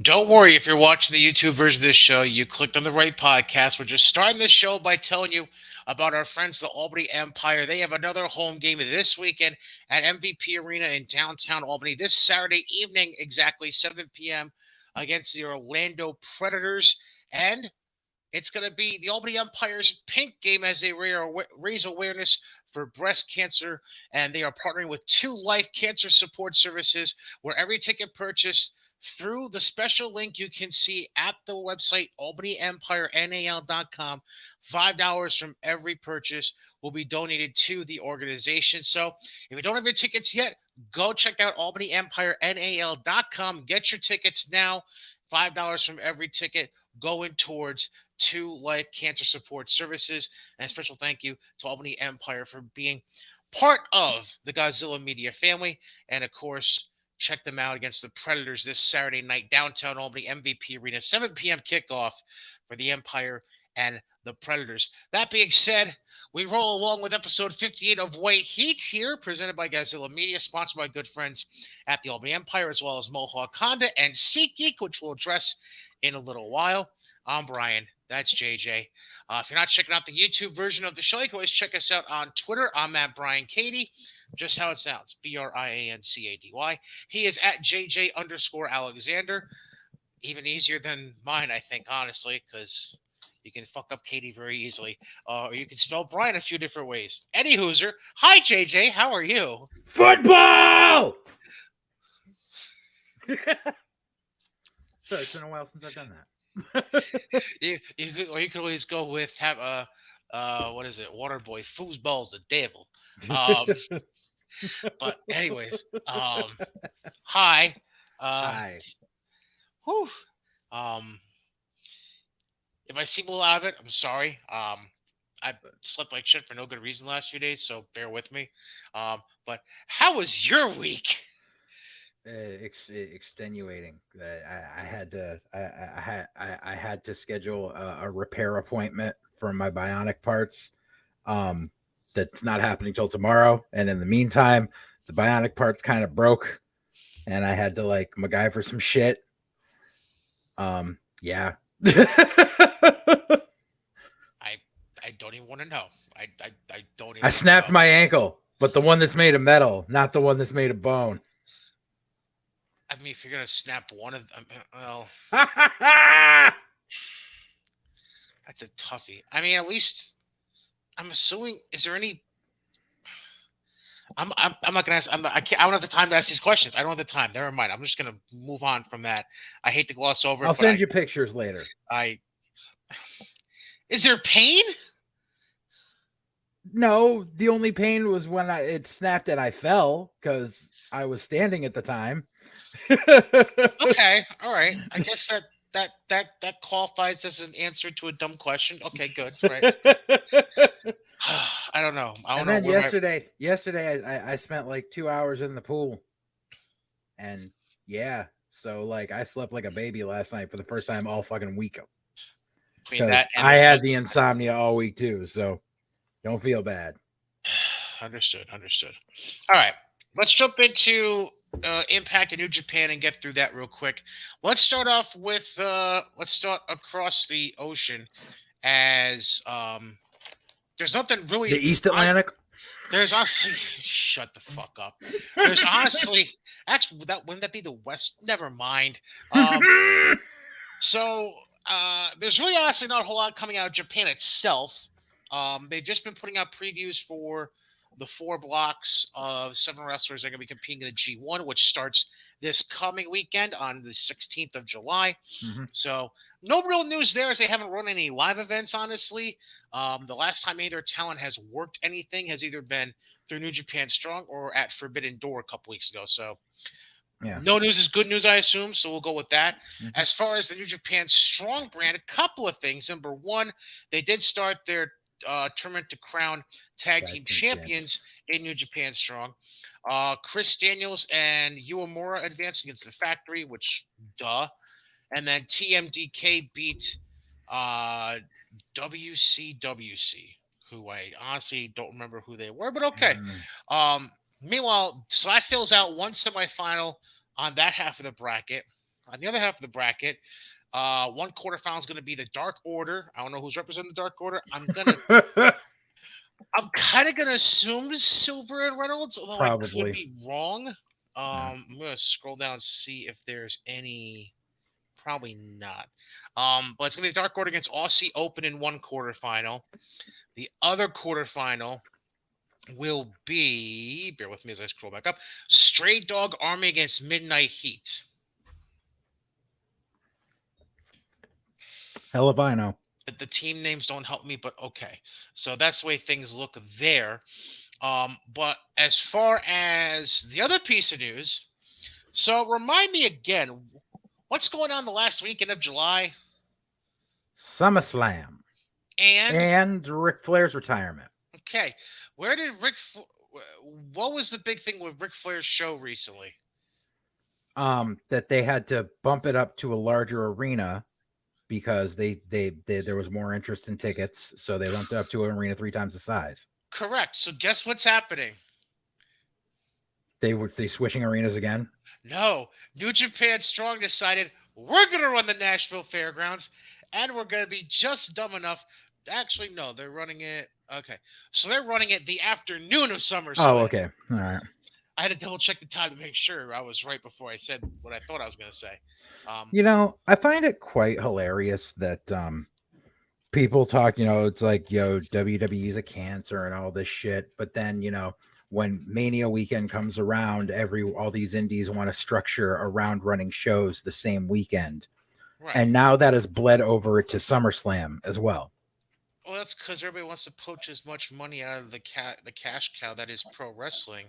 Don't worry if you're watching the YouTube version of this show, you clicked on the right podcast. We're just starting this show by telling you about our friends, the Albany Empire. They have another home game this weekend at MVP Arena in downtown Albany this Saturday evening, exactly 7 p.m., against the Orlando Predators. And it's going to be the Albany Empire's pink game as they raise awareness for breast cancer. And they are partnering with Two Life Cancer Support Services, where every ticket purchased through the special link you can see at the website albanyempire.nal.com, $5 from every purchase will be donated to the organization. So if you don't have your tickets yet, go check out albanyempire.nal.com. Get your tickets now. $5 from every ticket going towards to like Cancer Support Services. And a special thank you to Albany Empire for being part of the Godzilla Media family. And of course, check them out against the Predators this Saturday night, downtown Albany MVP Arena, 7 p.m. kickoff for the Empire and the Predators. That being said, we roll along with episode 58 of White Heat here, presented by Godzilla Media, sponsored by good friends at the Albany Empire, as well as Mohawk Honda and SeatGeek, which we'll address in a little while. I'm Brian. That's JJ. If you're not checking out the YouTube version of the show, you can always check us out on Twitter. I'm at Brian Cady, just how it sounds, BRIANCADY. He is at JJ underscore Alexander. Even easier than mine, I think, honestly, because you can fuck up Katie very easily. Or you can spell Brian a few different ways. Eddie Hooser. Hi, JJ. How are you? Football! Sorry, it's been a while since I've done that. You could always go with have what is it? Waterboy, foosball's the devil. But anyways, hi. Hi. Whew. Um, if I seem a little out of it, I'm sorry. I slept like shit for no good reason the last few days, so bear with me. But how was your week? Extenuating. I had to. I had to schedule a repair appointment for my bionic parts. That's not happening till tomorrow. And in the meantime, the bionic parts kind of broke, and I had to like MacGyver some shit. Yeah. I don't even want to know. I don't even. I snapped my ankle, but the one that's made of metal, not the one that's made of bone. I mean, if you're gonna snap one of them, well, that's a toughie. I mean, at least I'm assuming. Is there any? I'm not gonna ask. I can't. I don't have the time to ask these questions. I don't have the time. Never mind. I'm just gonna move on from that. I hate to gloss over it. I'll send you pictures later. Is there pain? No, the only pain was when it snapped and I fell because I was standing at the time. Okay, all right. I guess that qualifies as an answer to a dumb question. Okay, good. Right. I don't know. And then yesterday I spent like 2 hours in the pool, and yeah, so like I slept like a baby last night for the first time all fucking week. Because I had the insomnia all week too, so don't feel bad. Understood. All right, let's jump into Impact and New Japan and get through that real quick. Let's start off with let's start across the ocean as there's nothing really. The East Atlantic. There's honestly shut the fuck up. There's honestly actually wouldn't that be the West? Never mind. So there's really honestly not a whole lot coming out of Japan itself. They've just been putting out previews for the 4 blocks of 7 wrestlers that are going to be competing in the G1, which starts this coming weekend on the 16th of July. Mm-hmm. So no real news there as they haven't run any live events, honestly. The last time any of their talent has worked anything has either been through New Japan Strong or at Forbidden Door a couple weeks ago. So yeah. No news is good news, I assume, so we'll go with that. Mm-hmm. As far as the New Japan Strong brand, a couple of things. Number one, they did start their tournament to crown tag team champions in New Japan Strong. Chris Daniels and Uemura advanced against the Factory, which, duh. And then TMDK beat WCWC, who I honestly don't remember who they were, but okay. Meanwhile, so that fills out one semifinal on that half of the bracket. On the other half of the bracket, one quarterfinal is going to be the Dark Order. I don't know who's representing the Dark Order. I'm kind of gonna assume Silver and Reynolds, although I could Probably. be wrong. Yeah. I'm gonna scroll down and see if there's any. Probably not. But it's gonna be the Dark Order against Aussie Open in one quarterfinal. The other quarterfinal will be. Bear with me as I scroll back up. Stray Dog Army against Midnight Heat. Hell if I know. The team names don't help me, but okay. So that's the way things look there. But as far as the other piece of news, so remind me again, what's going on the last weekend of July? SummerSlam And and Ric Flair's retirement. okay, where did what was the big thing with Ric Flair's show recently? That they had to bump it up to a larger arena because they there was more interest in tickets, so they bumped it up to an arena 3 times the size. Correct. So guess what's happening? They switching arenas again. No, New Japan Strong decided we're going to run the Nashville Fairgrounds, and we're going to be just dumb enough. Actually, no, they're running it. Okay, so they're running it the afternoon of SummerSlam. Oh, okay, all right. I had to double check the time to make sure I was right before I said what I thought I was going to say. I find it quite hilarious that people talk, it's like, WWE's a cancer and all this shit. But then, when Mania weekend comes around, all these indies want to structure around running shows the same weekend. Right. And now that has bled over to SummerSlam as well. Well, that's because everybody wants to poach as much money out of the cash cow that is pro wrestling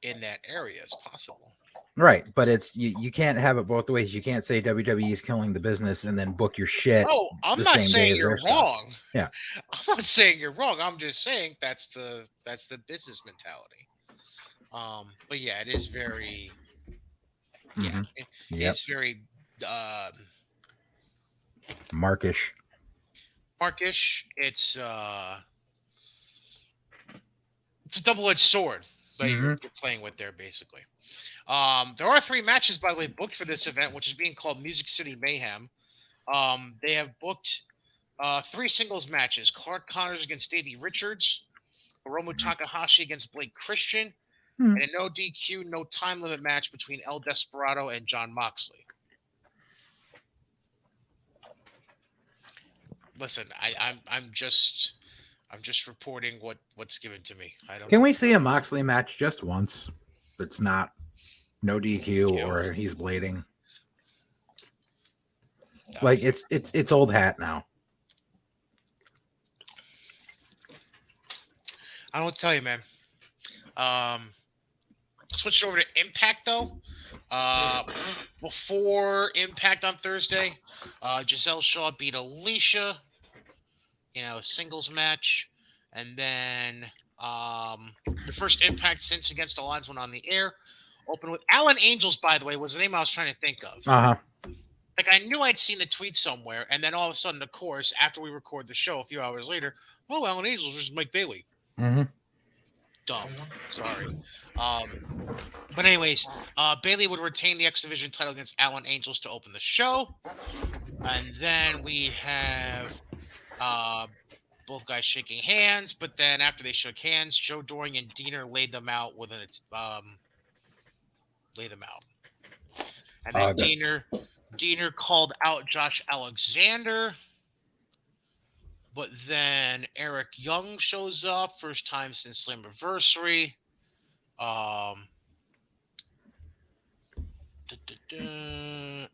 in that area as possible. Right, but it's you can't have it both ways. You can't say WWE is killing the business and then book your shit. Oh, I'm not saying you're wrong. Yeah, I'm not saying you're wrong. I'm just saying that's the business mentality. But yeah, it is very it's very markish. It's a double-edged sword that you're playing with there, basically. There are 3 matches, by the way, booked for this event, which is being called Music City Mayhem. They have booked 3 singles matches: Clark Connors against Davey Richards, Hiromu Takahashi against Blake Christian, and a no DQ, no time limit match between El Desperado and Jon Moxley. Listen, I'm just reporting what's given to me. I don't. Can we see a Moxley match just once? That's not no DQ or he's blading. Like it's old hat now. I don't tell you, man. Switched over to Impact though. Before Impact on Thursday, Giselle Shaw beat Alicia. Singles match, and then the first Impact since Against All Odds went on the air. Opened with Alan Angels, by the way, was the name I was trying to think of. Like I knew I'd seen the tweet somewhere, and then all of a sudden, of course, after we record the show a few hours later, Alan Angels versus Mike Bailey. Dumb. Sorry. But anyways, Bailey would retain the X Division title against Alan Angels to open the show, and then we have both guys shaking hands. But then after they shook hands, Joe Doring and Diener laid them out with an and then Diener called out Josh Alexander. But then Eric Young shows up, first time since Slammiversary.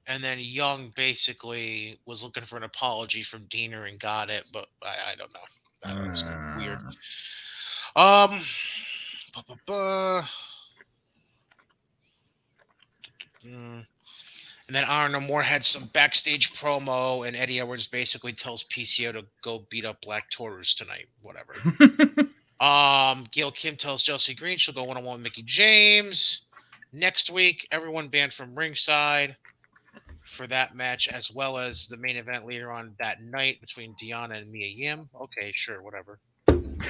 And then Young basically was looking for an apology from Diener and got it, but I don't know. That was weird. And then Honor No More had some backstage promo, and Eddie Edwards basically tells PCO to go beat up Black Taurus tonight. Whatever. Gail Kim tells Chelsea Green she'll go one-on-one with Mickie James. Next week, everyone banned from ringside for that match, as well as the main event later on that night between Deanna and Mia Yim. Okay, sure, whatever.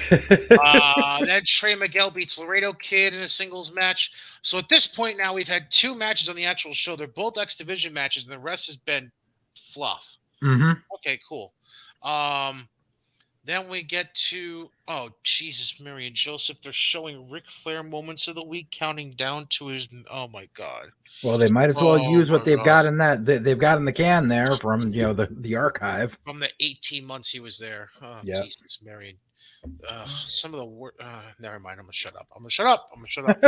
Then Trey Miguel beats Laredo Kid in a singles match. So at this point now, we've had 2 matches on the actual show. They're both X Division matches, and the rest has been fluff. Mm-hmm. Okay, cool. Um, then we get to Jesus, Mary and Joseph. They're showing Ric Flair moments of the week, counting down to his. Oh my god. Well, they might as well Oh use my what they've god. got in they've got in the can there from the archive. From the 18 months he was there. Oh, Yeah. Jesus, Mary. Some of the work. Never mind. I'm gonna shut up. I'm gonna shut up. I'm gonna shut up.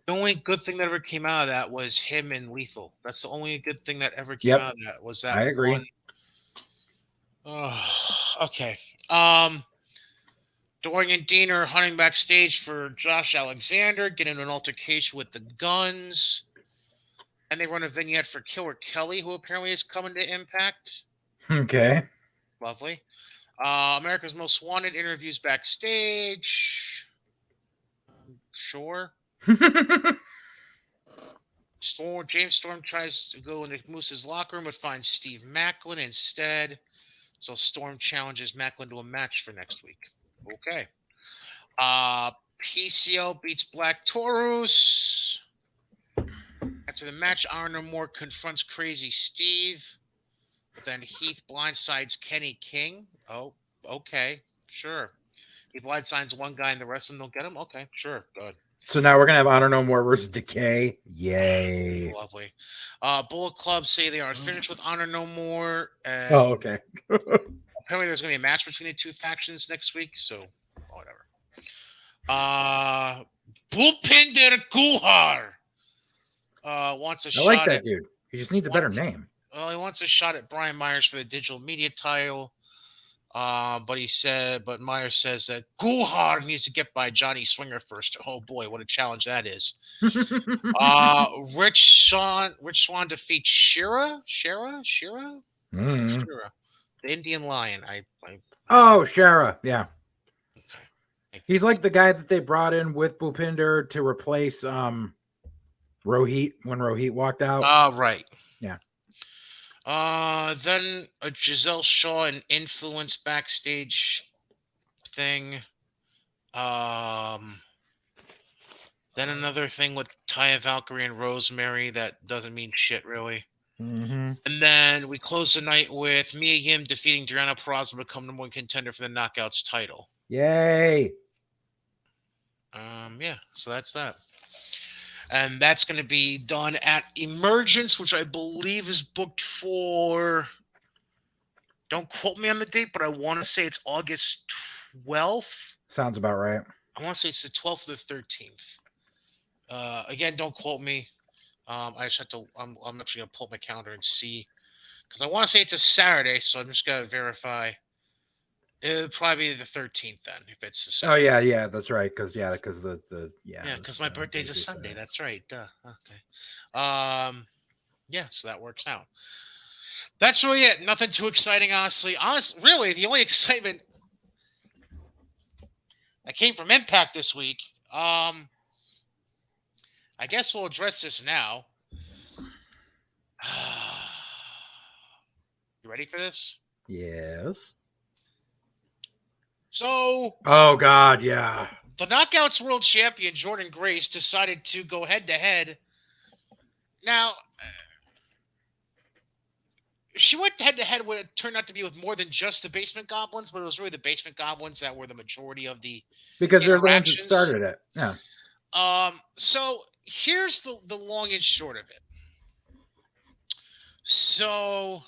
The only good thing that ever came out of that was him and Lethal. That's the only good thing that ever came Yep. out of that was that I agree. one. Okay. Dorian and Dean are hunting backstage for Josh Alexander, getting into an altercation with the Guns. And they run a vignette for Killer Kelly, who apparently is coming to Impact. Okay. Lovely. America's Most Wanted interviews backstage. Sure. James Storm tries to go into Moose's locker room but finds Steve Macklin instead. So Storm challenges Macklin to a match for next week. Okay. PCO beats Black Taurus. After the match, Honor No More confronts Crazy Steve. Then Heath blindsides Kenny King. Oh, okay. Sure. He blindsides one guy and the rest of them don't get him? Okay, sure. Good. So now we're going to have Honor No More versus Decay. Yay. Lovely. Bullet Club say they aren't finished with Honor No More. And okay. apparently there's going to be a match between the 2 factions next week, so whatever. Bhupinder Guhar wants a shot. I like that dude. He just needs a better name. Well, he wants a shot at Brian Myers for the digital media title. But Myers says that Guhar needs to get by Johnny Swinger first. Oh boy, what a challenge that is. Rich Swann defeats Shira. The Indian Lion. Shara. Yeah. Okay. He's like the guy that they brought in with Bhupinder to replace Rohit when Rohit walked out. Right. Yeah. Then a Giselle Shaw and Influence backstage thing. Then another thing with Taya Valkyrie and Rosemary that doesn't mean shit really. Mm-hmm. And then we close the night with Mia Yim defeating Deanna Purrazzo to become number 1 contender for the Knockouts title. Yay! Yeah, so that's that. And that's going to be done at Emergence, which I believe is booked for. Don't quote me on the date, but I want to say it's August 12th. Sounds about right. I want to say it's the 12th or the 13th. Again, don't quote me. I just have to. I'm actually going to pull up my calendar and see, because I want to say it's a Saturday, so I'm just going to verify. It'll probably be the 13th then, if it's the Saturday. Oh yeah, that's right. Because because my birthday's a Sunday. That's right. Duh. Okay. Yeah, so that works out. That's really it. Nothing too exciting, honestly. Really, the only excitement that came from Impact this week. I guess we'll address this now. You ready for this? Yes. So. Oh God, yeah. The Knockouts World Champion Jordynne Grace decided to go head-to-head. Now, she went head-to-head when it turned out to be with more than just the Basement Goblins, but it was really the Basement Goblins that were the majority of the because they're the ones that started it. Yeah. So here's the long and short of it. So,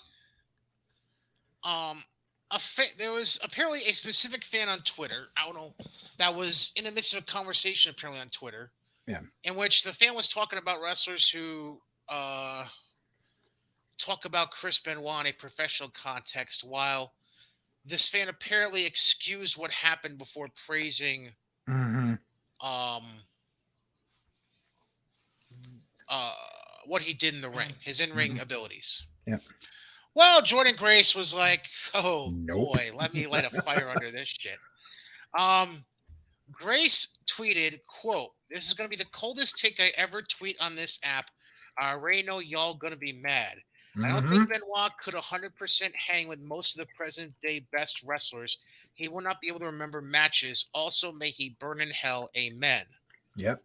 there was apparently a specific fan on Twitter, I don't know, that was in the midst of a conversation apparently on Twitter. Yeah. In which the fan was talking about wrestlers who talk about Chris Benoit in a professional context, while this fan apparently excused what happened before praising what he did in the ring, his in-ring abilities. Yeah. Well, Jordynne Grace was like, oh, boy, let me light a fire under this shit. Grace tweeted, quote, "This is going to be the coldest take I ever tweet on this app. I already know y'all going to be mad. I don't Mm-hmm. think Benoit could 100% hang with most of the present day best wrestlers. He will not be able to remember matches. Also, may he burn in hell. Amen. Yep.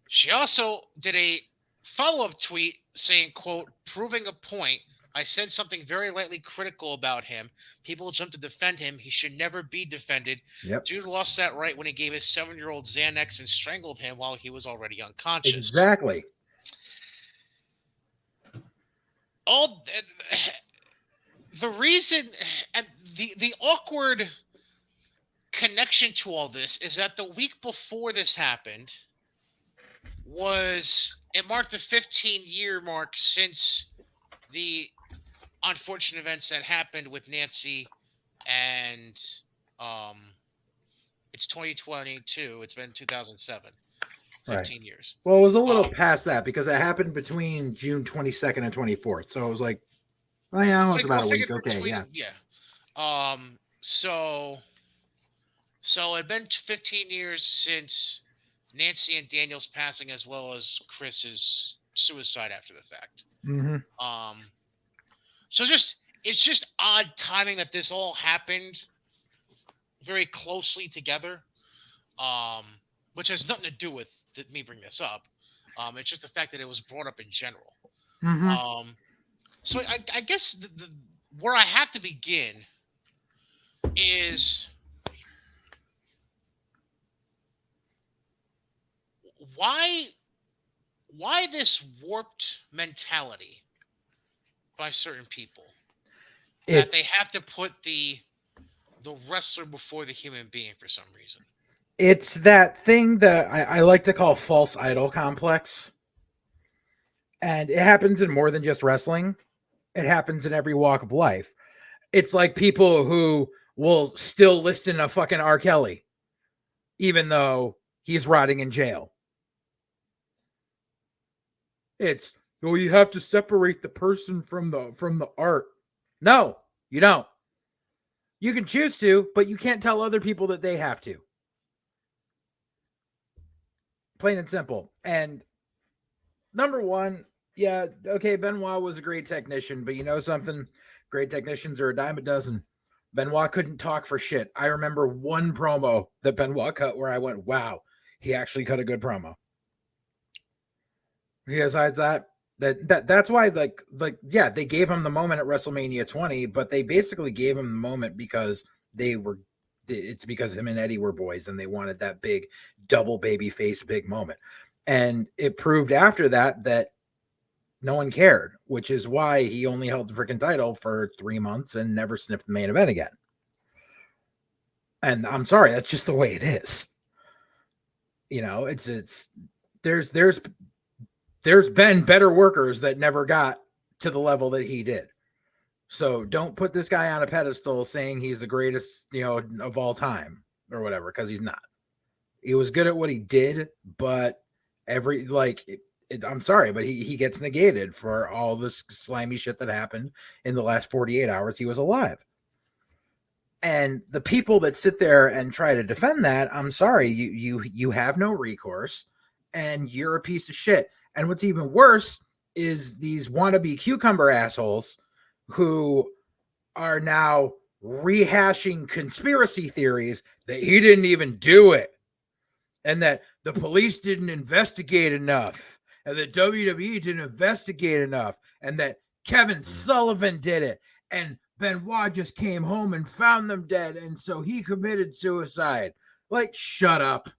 She also did a follow-up tweet saying, quote, proving a point. I said something very lightly critical about him. People jumped to defend him. He should never be defended. Yep. Dude lost that right when he gave his 7-year-old Xanax and strangled him while he was already unconscious. Exactly. All the reason and the awkward connection to all this is that the week before this happened it marked the 15-year mark since the unfortunate events that happened with Nancy, and um it's 2022. It's been 2007. Right. 15 years. Well, it was a little past that because it happened between June 22nd and 24th. So it was like, oh yeah, it was about a week. Okay, yeah. So it'd been 15 years since Nancy and Daniel's passing, as well as Chris's suicide after the fact. Mm-hmm. So it's just odd timing that this all happened very closely together. Which has nothing to do with me bringing this up. It's just the fact that it was brought up in general. Mm-hmm. So I guess where I have to begin is why this warped mentality by certain people that they have to put the wrestler before the human being for some reason. It's that thing that I like to call false idol complex. And it happens in more than just wrestling. It happens in every walk of life. It's like people who will still listen to fucking R. Kelly, even though he's rotting in jail. It's, well, you have to separate the person from the art. No, you don't. You can choose to, but you can't tell other people that they have to. Plain and simple. And number one, yeah, okay, Benoit was a great technician, but you know something? Great technicians are a dime a dozen. Benoit couldn't talk for shit. I remember one promo that Benoit cut where I went, wow, he actually cut a good promo. Besides that's why like yeah, they gave him the moment at WrestleMania 20, but they basically gave him the moment because it's because him and Eddie were boys and they wanted that big double baby face big moment. And it proved after that no one cared, which is why he only held the freaking title for 3 months and never sniffed the main event again. And I'm sorry, that's just the way it is. You know, it's there's been better workers that never got to the level that he did. So don't put this guy on a pedestal saying he's the greatest, of all time or whatever, because he's not. He was good at what he did, but I'm sorry, but he gets negated for all this slimy shit that happened in the last 48 hours he was alive. And the people that sit there and try to defend that, I'm sorry, you have no recourse and you're a piece of shit. And what's even worse is these wannabe cucumber assholes who are now rehashing conspiracy theories that he didn't even do it and that the police didn't investigate enough and that WWE didn't investigate enough and that Kevin Sullivan did it and Benoit just came home and found them dead and so he committed suicide. Like, shut up.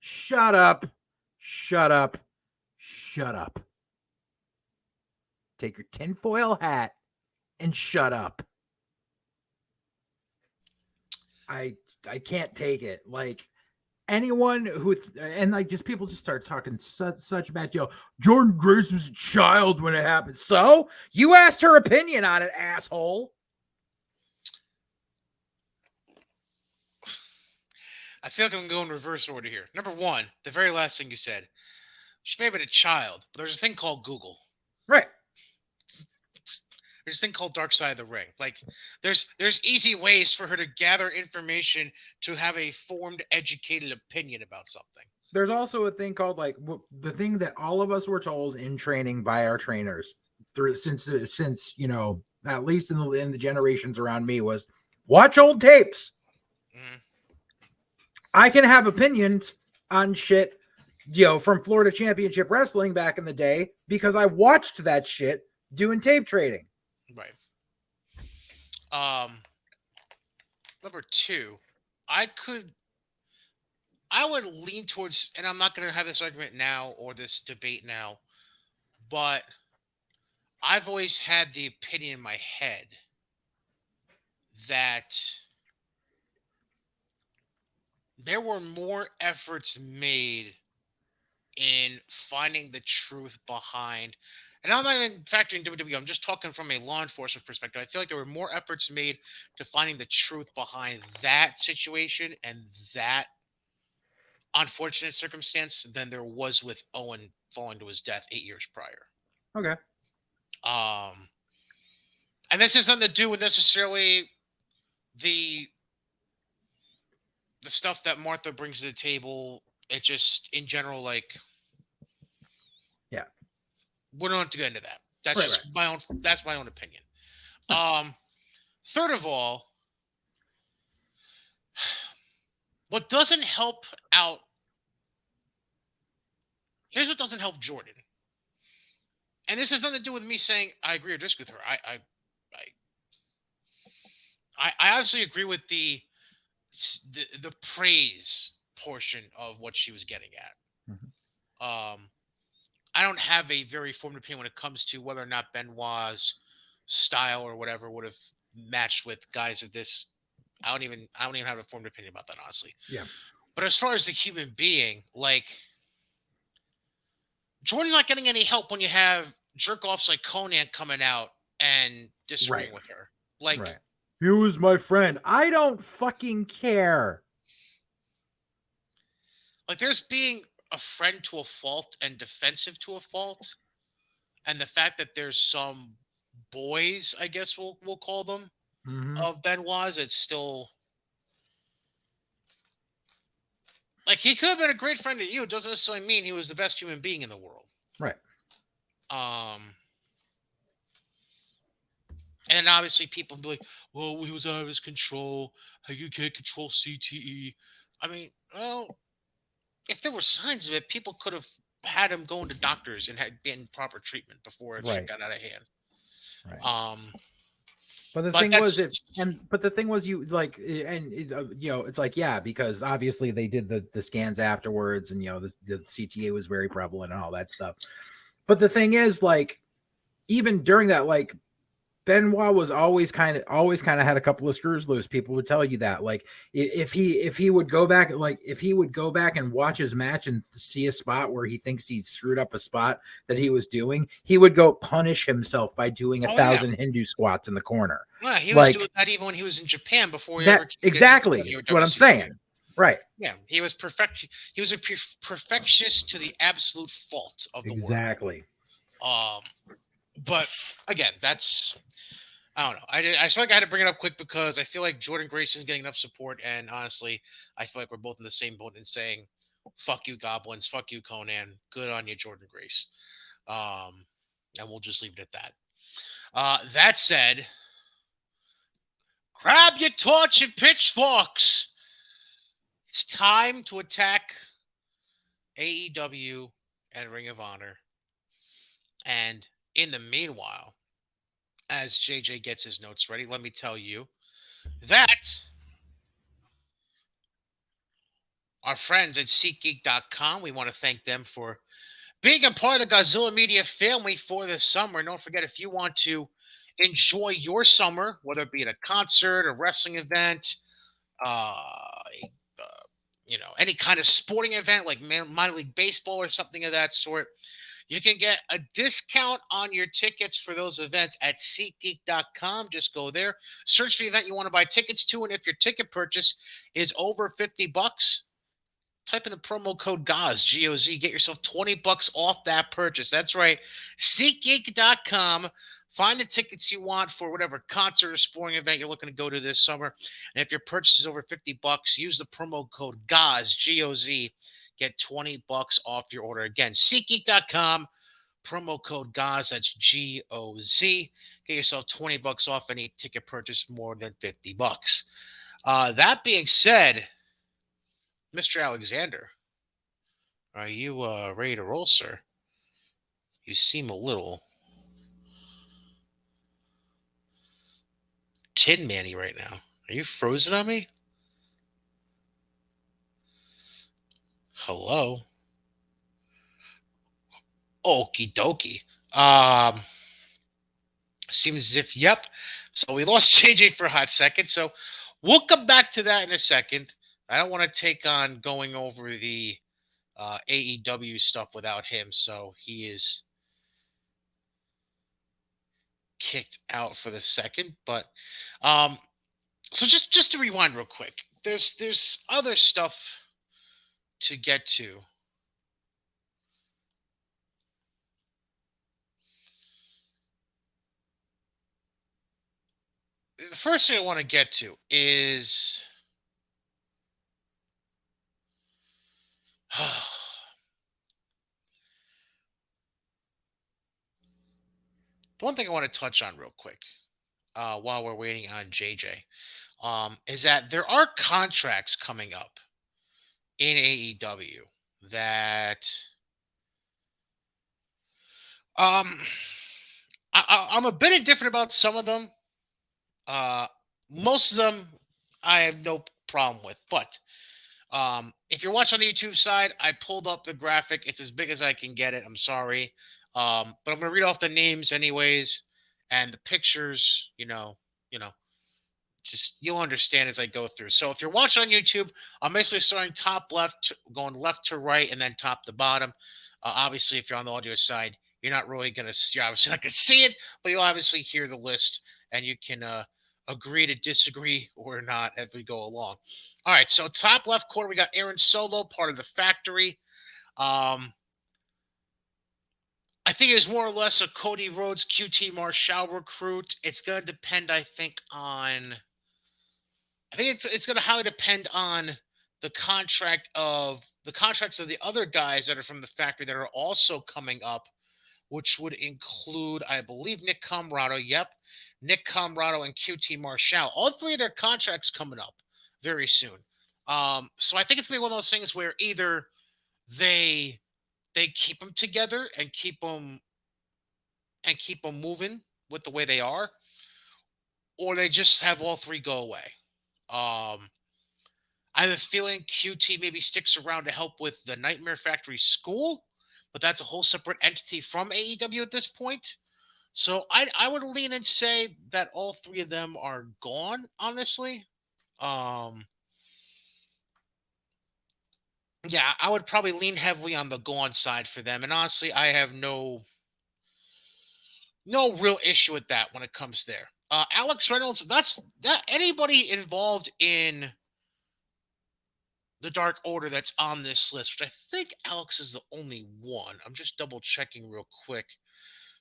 Shut up. Shut up. Shut up. Take your tinfoil hat and shut up. I can't take it. Like, anyone who and like just people just start talking such bad Jordynne Grace was a child when it happened. So you asked her opinion on it, asshole. I feel like I'm going reverse order here. Number one, the very last thing you said. She may have been a child, but there's a thing called Google. Right. There's a thing called Dark Side of the Ring. Like, there's easy ways for her to gather information to have a formed, educated opinion about something. There's also a thing called, like, the thing that all of us were told in training by our trainers. through since at least in the generations around me was watch old tapes. Mm-hmm. I can have opinions on shit, from Florida Championship Wrestling back in the day because I watched that shit doing tape trading. Right. Number two, I could I would lean towards, and I'm not going to have this argument now or this debate now, but I've always had the opinion in my head that there were more efforts made in finding the truth behind, and I'm not even factoring WWE, I'm just talking from a law enforcement perspective. I feel like there were more efforts made to finding the truth behind that situation and that unfortunate circumstance than there was with Owen falling to his death 8 years prior. Okay. Um, and this has nothing to do with necessarily the the stuff that Martha brings to the table. It just in general, like, Yeah. we don't have to get into that. That's Right. just my own. That's my own opinion. Um, third of all, what doesn't help out. Here's what doesn't help Jordynne, and this has nothing to do with me saying I agree or disagree with her. I obviously agree with the praise portion of what she was getting at. Mm-hmm. I don't have a very formed opinion when it comes to whether or not Benoit's style or whatever would have matched with guys of this. I don't even have a formed opinion about that, honestly. Yeah. But as far as the human being, like, Jordan's not getting any help when you have jerk offs like Conan coming out and disagreeing with her. Like, right. He was my friend. I don't fucking care. Like, there's being a friend to a fault and defensive to a fault. And the fact that there's some boys, I guess we'll call them, of Benoit's, it's still like he could have been a great friend to you. It doesn't necessarily mean he was the best human being in the world. Right. And obviously people be like, well, he was out of his control. How you can't control CTE. I mean, well, if there were signs of it, people could have had him going to doctors and had been proper treatment before it got out of hand. Right. But the thing was, you like, and it's like, yeah, because obviously they did the scans afterwards, and the CTA was very prevalent and all that stuff. But the thing is, like, even during that, like, Benoit was always kind of had a couple of screws loose. People would tell you that, like, if he would go back, and watch his match and see a spot where he thinks he screwed up a spot that he was doing, he would go punish himself by doing 1,000 Hindu squats in the corner. Yeah, he was doing that even when he was in Japan before he ever exactly. That's what I'm saying. Right. Yeah, he was perfect. He was a perfectionist to the absolute fault of the world. Exactly. But again, that's, I don't know. I feel like I had to bring it up quick because I feel like Jordynne Grace isn't getting enough support, and honestly, I feel like we're both in the same boat in saying, "Fuck you, Goblins. Fuck you, Conan. Good on you, Jordynne Grace." And we'll just leave it at that. That said, grab your torch and pitchforks. It's time to attack AEW and Ring of Honor. And in the meanwhile, as JJ gets his notes ready, let me tell you that our friends at SeatGeek.com, we want to thank them for being a part of the Godzilla Media family for this summer. And don't forget, if you want to enjoy your summer, whether it be at a concert, a wrestling event, any kind of sporting event like minor league baseball or something of that sort, you can get a discount on your tickets for those events at SeatGeek.com. Just go there, search for the event you want to buy tickets to, and if your ticket purchase is over $50, type in the promo code GOZ, G-O-Z, get yourself $20 off that purchase. That's right, SeatGeek.com. Find the tickets you want for whatever concert or sporting event you're looking to go to this summer. And if your purchase is over $50, use the promo code GOZ, G-O-Z. Get $20 off your order. Again, SeatGeek.com, promo code GOZ. That's GOZ. Get yourself $20 off any ticket purchase more than $50. That being said, Mr. Alexander, are you ready to roll, sir? You seem a little Tin Manny right now. Are you frozen on me? Hello? Okie dokie. Seems as if, yep. So we lost JJ for a hot second. So we'll come back to that in a second. I don't want to take on going over the AEW stuff without him. So he is kicked out for the second. But so just to rewind real quick, there's other stuff to get to. The first thing I want to get to is the one thing I want to touch on real quick while we're waiting on JJ is that there are contracts coming up in AEW that um, I'm a bit indifferent about some of them. Uh, most of them I have no problem with, but if you're watching on the YouTube side, I pulled up the graphic. It's as big as I can get it. I'm sorry. But I'm gonna read off the names anyways, and the pictures, just you'll understand as I go through. So if you're watching on YouTube, I'm basically starting top left, going left to right, and then top to bottom. Obviously, if you're on the audio side, you're not really gonna, you're obviously not gonna see it, but you'll obviously hear the list, and you can agree to disagree or not as we go along. All right, so top left corner, we got Aaron Solo, part of the Factory. I think it was more or less a Cody Rhodes, QT Marshall recruit. It's gonna depend, I think, on I think it's going to highly depend on the contracts of the other guys that are from the factory that are also coming up, which would include, I believe, Nick Comrado. Yep, Nick Comrado and QT Marshall. All three of their contracts coming up very soon. So I think it's gonna be one of those things where either they they keep them together and keep them moving with the way they are, or they just have all three go away. Um, I have a feeling QT maybe sticks around to help with the Nightmare Factory School, but that's a whole separate entity from AEW at this point. So I would lean and say that all three of them are gone, honestly. Um yeah, I would probably lean heavily on the gone side for them. And honestly, I have no real issue with that when it comes there. Alex Reynolds, that's that anybody involved in the Dark Order that's on this list, which I think Alex is the only one. I'm just double checking real quick,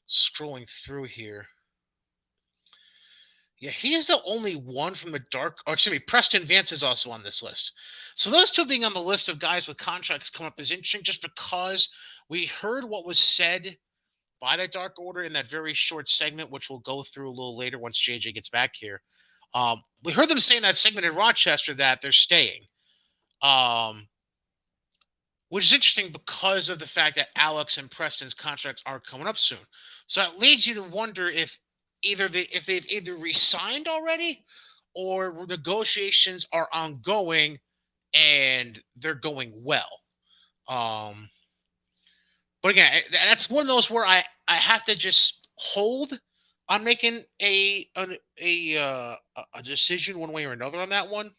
scrolling through here. Yeah, he is the only one from the Dark. Or excuse me, Preston Vance is also on this list. So those two being on the list of guys with contracts come up is interesting, just because we heard what was said by the Dark Order in that very short segment, which we'll go through a little later once JJ gets back here. We heard them say in that segment in Rochester that they're staying. Um, which is interesting because of the fact that Alex and Preston's contracts are coming up soon. So it leads you to wonder if if they've either resigned already or negotiations are ongoing and they're going well. Um, but again, that's one of those where I have to just hold on making a decision one way or another on that one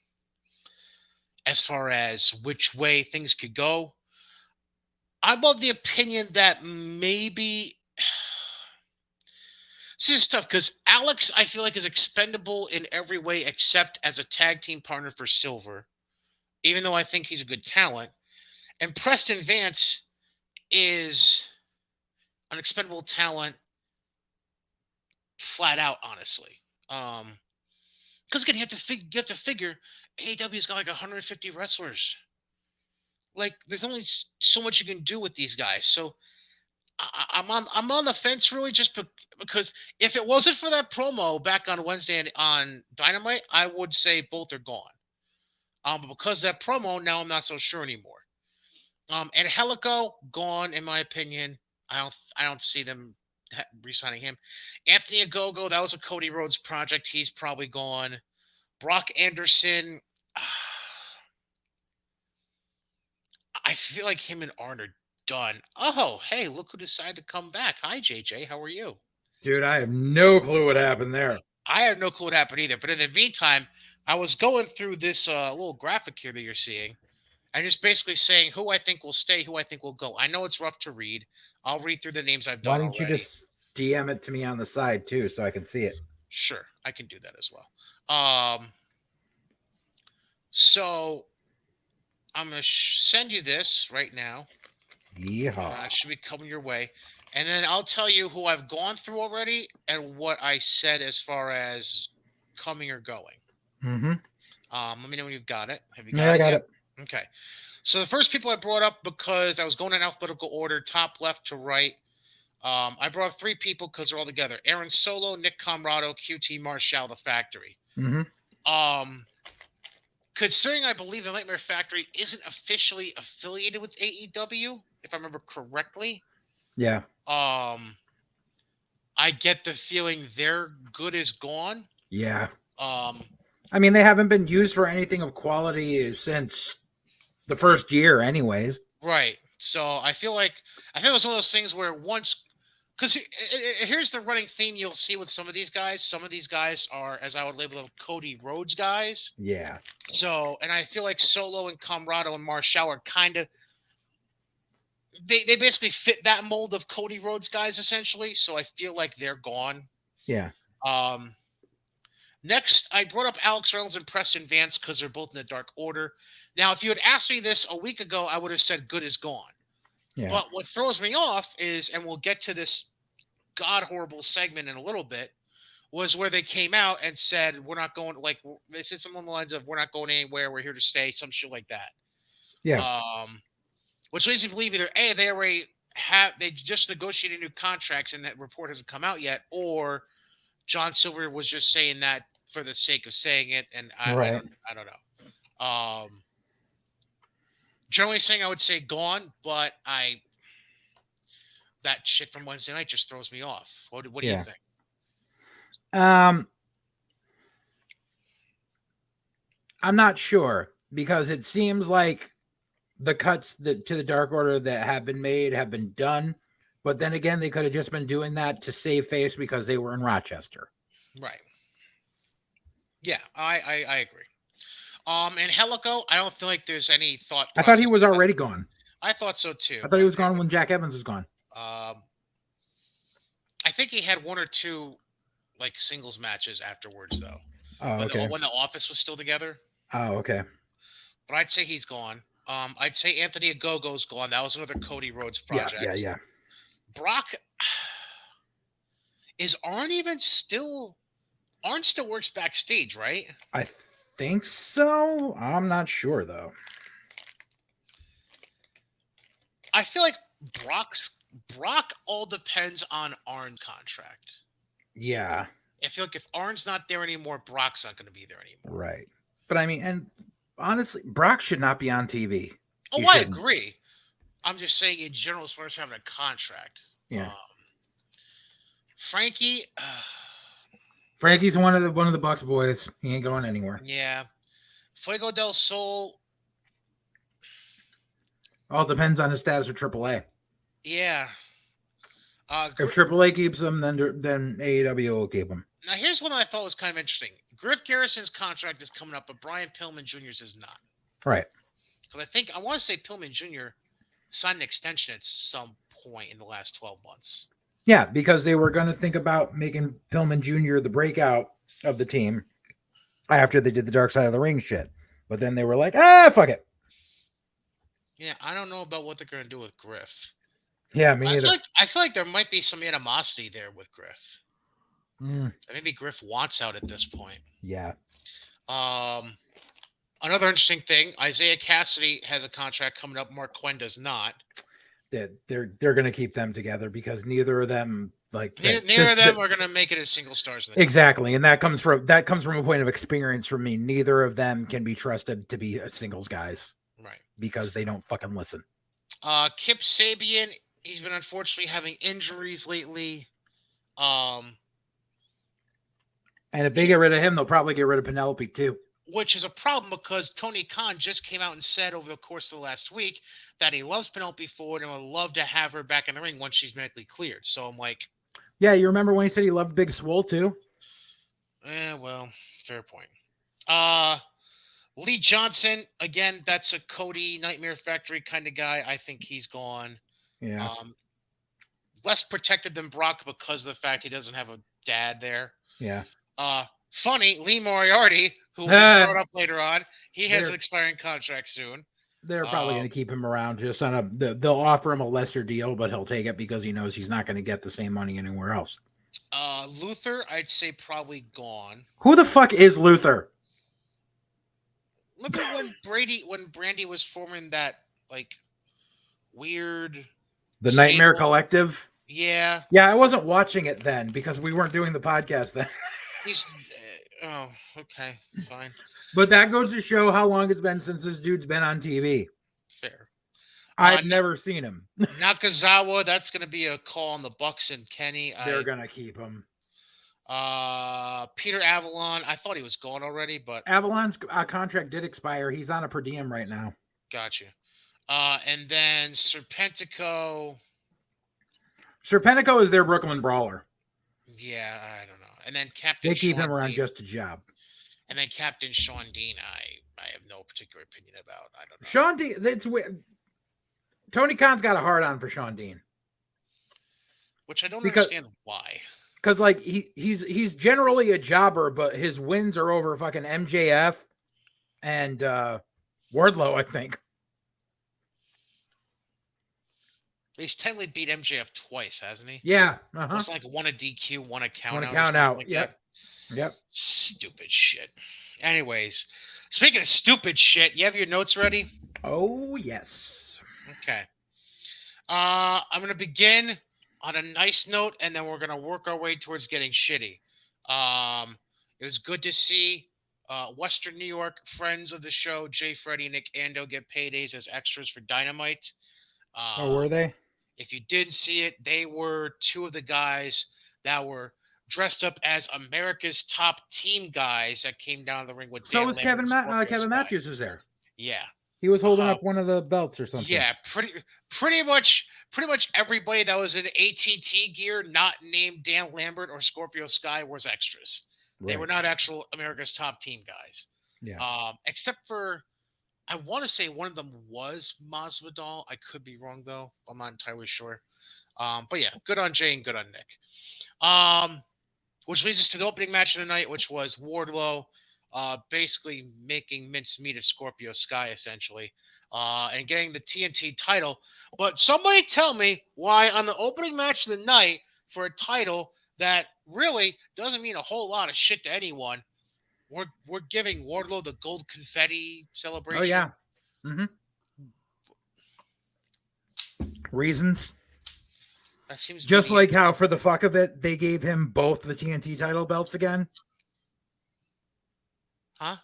as far as which way things could go. I'm of the opinion that maybe this is tough because Alex, I feel like, is expendable in every way except as a tag team partner for Silver, even though I think he's a good talent. And Preston Vance is an expendable talent flat out, honestly. Because again, you have to figure AEW's got like 150 wrestlers. Like, there's only so much you can do with these guys. So I'm on the fence really, just because if it wasn't for that promo back on Wednesday on Dynamite, I would say both are gone. But because of that promo, now I'm not so sure anymore. And Helico gone in my opinion. I don't see them re-signing him. Anthony Agogo, that was a Cody Rhodes project. He's probably gone. Brock Anderson, I feel like him and Arn are done. Oh, hey, look who decided to come back. Hi, JJ. How are you? Dude, I have no clue what happened there. I have no clue what happened either. But in the meantime, I was going through this little graphic here that you're seeing. And just basically saying who I think will stay, who I think will go. I know it's rough to read. I'll read through the names I've Why done don't you already. just DM it to me on the side too so I can see it? Sure, I can do that as well. So I'm gonna send you this right now. Yeehaw. It should be coming your way, and then I'll tell you who I've gone through already and what I said as far as coming or going. Mm-hmm. Let me know when you've got it. Have you Yeah, got I it got yet? it. Okay. So the first people I brought up because I was going in alphabetical order, top left to right. I brought up three people because they're all together: Aaron Solo, Nick Comrado, QT Marshall, the Factory. Mm-hmm. Um, Considering I believe the Nightmare Factory isn't officially affiliated with AEW, if I remember correctly, Yeah. um, I get the feeling their good is gone. Yeah. Um, I mean, they haven't been used for anything of quality since the first year, anyways. right. So I feel it's one of those things where once, because here's the running theme you'll see with some of these guys. Some of these guys are, as I would label them, Cody Rhodes guys. Yeah. So, and I feel like Solo and Comrado and Marshall are kind of they basically fit that mold of Cody Rhodes guys essentially. So I feel like they're gone. Yeah. Um, Next, I brought up Alex Reynolds and Preston Vance because they're both in the Dark Order. Now, if you had asked me this a week ago, I would have said good is gone. Yeah. But what throws me off is, and we'll get to this god horrible segment in a little bit, was where they came out and said we're not going, like they said something along the lines of we're not going anywhere, we're here to stay, some shit like that. Yeah. Which leads me to believe either they just negotiated new contracts and that report hasn't come out yet, or John Silver was just saying that for the sake of saying it, and I Right. don't know. Generally saying I would say gone, but that shit from Wednesday night just throws me off. What do you Yeah. think? I'm not sure because it seems like the cuts to the Dark Order that have been made have been done. But then again, they could have just been doing that to save face because they were in Rochester. Right. Yeah, I agree. And Helico, I don't feel like there's any thought I thought he process. was already gone. I thought so too. I thought he was gone when Jack Evans was gone. I think he had one or two like singles matches afterwards though. Oh, okay. When the Office was still together. Oh, okay. But I'd say he's gone. I'd say Anthony Agogo's gone. That was another Cody Rhodes project. Yeah. Brock is Arn still works backstage, right? I think so. I'm not sure though. I feel like Brock all depends on Arn's contract. Yeah. I feel like if Arn's not there anymore, Brock's not going to be there anymore. Right. But I mean, and honestly, Brock should not be on TV. Oh, I agree. I'm just saying in general, as far as having a contract. Yeah. Frankie's one of the Bucks boys. He ain't going anywhere. Yeah. Fuego del Sol. All depends on the status of AAA. Yeah. If AAA keeps him, then AEW will keep him. Now, here's one that I thought was kind of interesting. Griff Garrison's contract is coming up, but Brian Pillman Jr.'s is not. Right. Because I want to say Pillman Jr. signed an extension at some point in the last 12 months. Yeah, because they were going to think about making Pillman Jr. the breakout of the team after they did the Dark Side of the Ring shit. But then they were like, fuck it. Yeah, I don't know about what they're going to do with Griff. Yeah, me neither. I feel like there might be some animosity there with Griff. Maybe Griff wants out at this point. Yeah. Another interesting thing, Isaiah Cassidy has a contract coming up. Mark Quinn does not. that they're going to keep them together because neither of them like that. Neither of them are going to make it as single stars. In the exactly, and that comes from a point of experience for me. Neither of them can be trusted to be singles guys, right? Because they don't fucking listen. Kip Sabian, he's been unfortunately having injuries lately. And if they get rid of him, they'll probably get rid of Penelope too. Which is a problem because Tony Khan just came out and said over the course of the last week that he loves Penelope Ford and would love to have her back in the ring once she's medically cleared. So I'm like, yeah, you remember when he said he loved Big Swole too? Well, fair point. Lee Johnson, again, that's a Cody Nightmare Factory kind of guy. I think he's gone. Yeah. Less protected than Brock because of the fact he doesn't have a dad there. Yeah. Funny, Lee Moriarty, who will be brought up later on, he has an expiring contract soon. They're probably going to keep him around just on they'll offer him a lesser deal, but he'll take it because he knows he's not going to get the same money anywhere else. Luther, I'd say probably gone. Who the fuck is Luther? Remember when Brandy was forming that like weird the Nightmare Collective? Yeah. Yeah, I wasn't watching it then because we weren't doing the podcast then. He's oh, okay, fine. But that goes to show how long it's been since this dude's been on TV. Fair. I've never seen him. Nakazawa, that's going to be a call on the Bucks and Kenny. They're going to keep him. Peter Avalon, I thought he was gone already, but Avalon's contract did expire. He's on a per diem right now. Gotcha. And then Serpentico. Serpentico is their Brooklyn Brawler. Yeah, I don't know. And then Captain. They keep him around just a job. And then Captain Sean Dean, I have no particular opinion about. I don't know. Sean Dean, that's weird. Tony Khan's got a hard on for Sean Dean, which I don't understand why. Because like he's generally a jobber, but his wins are over fucking MJF and Wardlow, I think. He's technically beat MJF twice, hasn't he? Yeah. It's like one a DQ, one a count out. One a count out. Like yep. That. Yep. Stupid shit. Anyways, speaking of stupid shit, you have your notes ready? Oh, yes. Okay. I'm going to begin on a nice note, and then we're going to work our way towards getting shitty. It was good to see Western New York friends of the show, Jay, Freddie, Nick, Ando, get paydays as extras for Dynamite. Were they? If you didn't see it, they were two of the guys that were dressed up as America's top team guys that came down the ring with. So was Kevin Matthews was there. Yeah. He was holding up one of the belts or something. Yeah, pretty much everybody that was in ATT gear, not named Dan Lambert or Scorpio Sky, was extras. Right. They were not actual America's top team guys. Yeah. Except for, I want to say one of them was Masvidal. I could be wrong though. I'm not entirely sure. But yeah, good on Jay and good on Nick. Which leads us to the opening match of the night, which was Wardlow. Basically making mincemeat of Scorpio Sky, essentially, and getting the TNT title. But somebody tell me why on the opening match of the night for a title that really doesn't mean a whole lot of shit to anyone, we're giving Wardlow the gold confetti celebration. Oh, yeah. Mm-hmm. Reasons. That seems just like how, for the fuck of it, they gave him both the TNT title belts again. Huh?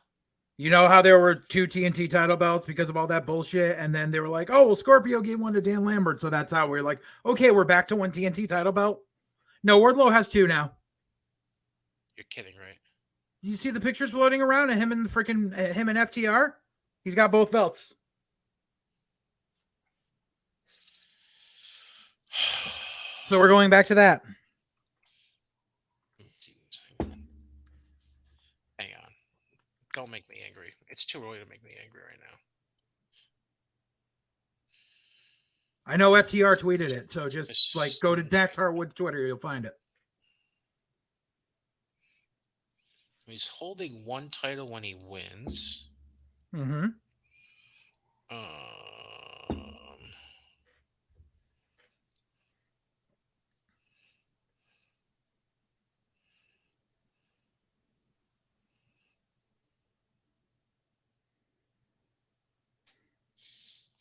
You know how there were two TNT title belts because of all that bullshit? And then they were like, oh, well, Scorpio gave one to Dan Lambert. So that's how we're like, okay, we're back to one TNT title belt. No, Wardlow has two now. You're kidding, right? You see the pictures floating around of him and him and FTR? He's got both belts. So we're going back to that. Don't make me angry. It's too early to make me angry right now. I know FTR tweeted it, so just go to Dax Hartwood's Twitter, you'll find it. He's holding one title when he wins. Mm-hmm.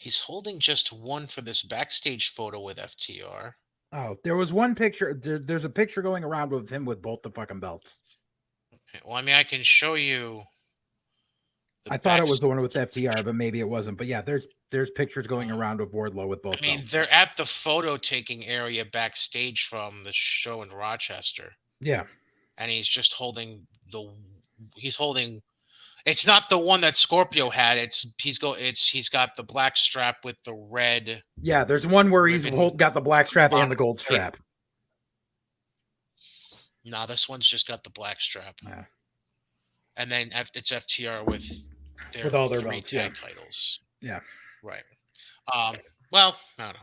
He's holding just one for this backstage photo with FTR. Oh, there was one picture. There's a picture going around with him with both the fucking belts. Okay, well, I mean, I can show you. I thought it was the one with FTR, but maybe it wasn't. But yeah, there's pictures going around of Wardlow with both I mean, belts. they're at the photo taking area backstage from the show in Rochester. Yeah. And he's just holding it's not the one that Scorpio had. He's got the black strap with the red. Yeah, there's one where he's got the black strap and the gold strap. Nah, this one's just got the black strap. Yeah. And then it's FTR with all their 3 belts, tag titles. Yeah. Right. Well, I don't know.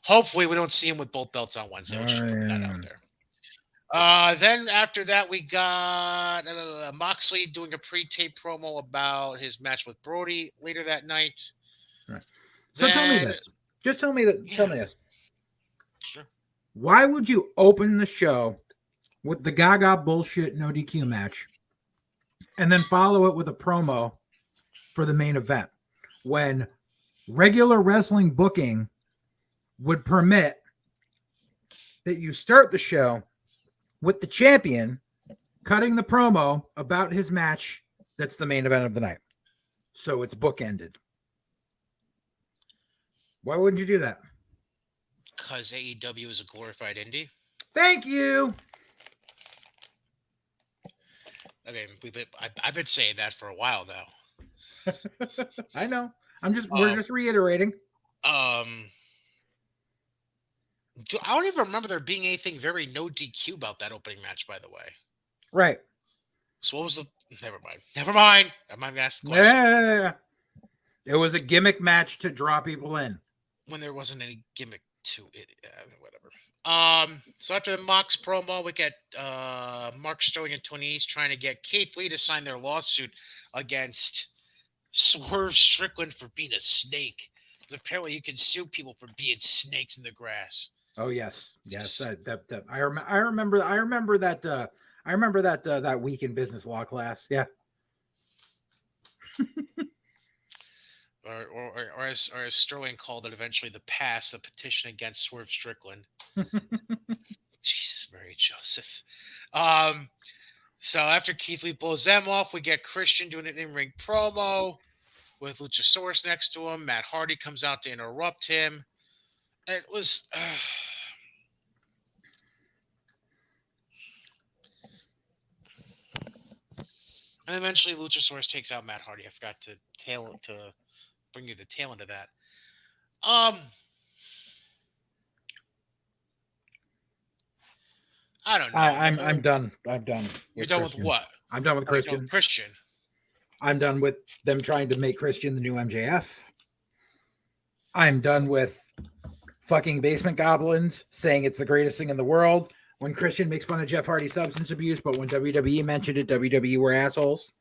Hopefully we don't see him with both belts on Wednesday. I'll just put that out there. Then after that, we got Moxley doing a pre-tape promo about his match with Brody later that night. Right. So tell me this. Just tell me that. Yeah. Tell me this. Sure. Why would you open the show with the Gaga bullshit no DQ match and then follow it with a promo for the main event when regular wrestling booking would permit that you start the show with the champion cutting the promo about his match that's the main event of the night? So it's bookended. Why wouldn't you do that? Because AEW is a glorified indie. Thank you. I mean, I've been saying that for a while now. I know. We're just reiterating. I don't even remember there being anything very no DQ about that opening match, by the way. Right. So what was the... Never mind. I'm not going to ask the question. Yeah. It was a gimmick match to draw people in. When there wasn't any gimmick to it. Whatever. So after the Mox promo, we get Mark Sterling and Tony East trying to get Keith Lee to sign their lawsuit against Swerve Strickland for being a snake. Because apparently you can sue people for being snakes in the grass. Oh yes. I remember that week in business law class. Yeah. Or as Sterling called it eventually, the pass, the petition against Swerve Strickland. Jesus, Mary Joseph. So after Keith Lee blows them off, we get Christian doing an in-ring promo with Luchasaurus next to him. Matt Hardy comes out to interrupt him. It was... And eventually Luchasaurus takes out Matt Hardy. I forgot to bring you the tail end of that. I don't know. I'm done. I'm done. You're done with what? I'm done with Christian. I'm done with them trying to make Christian the new MJF. I'm done with fucking basement goblins saying it's the greatest thing in the world when Christian makes fun of Jeff Hardy's substance abuse, but when WWE mentioned it, WWE were assholes.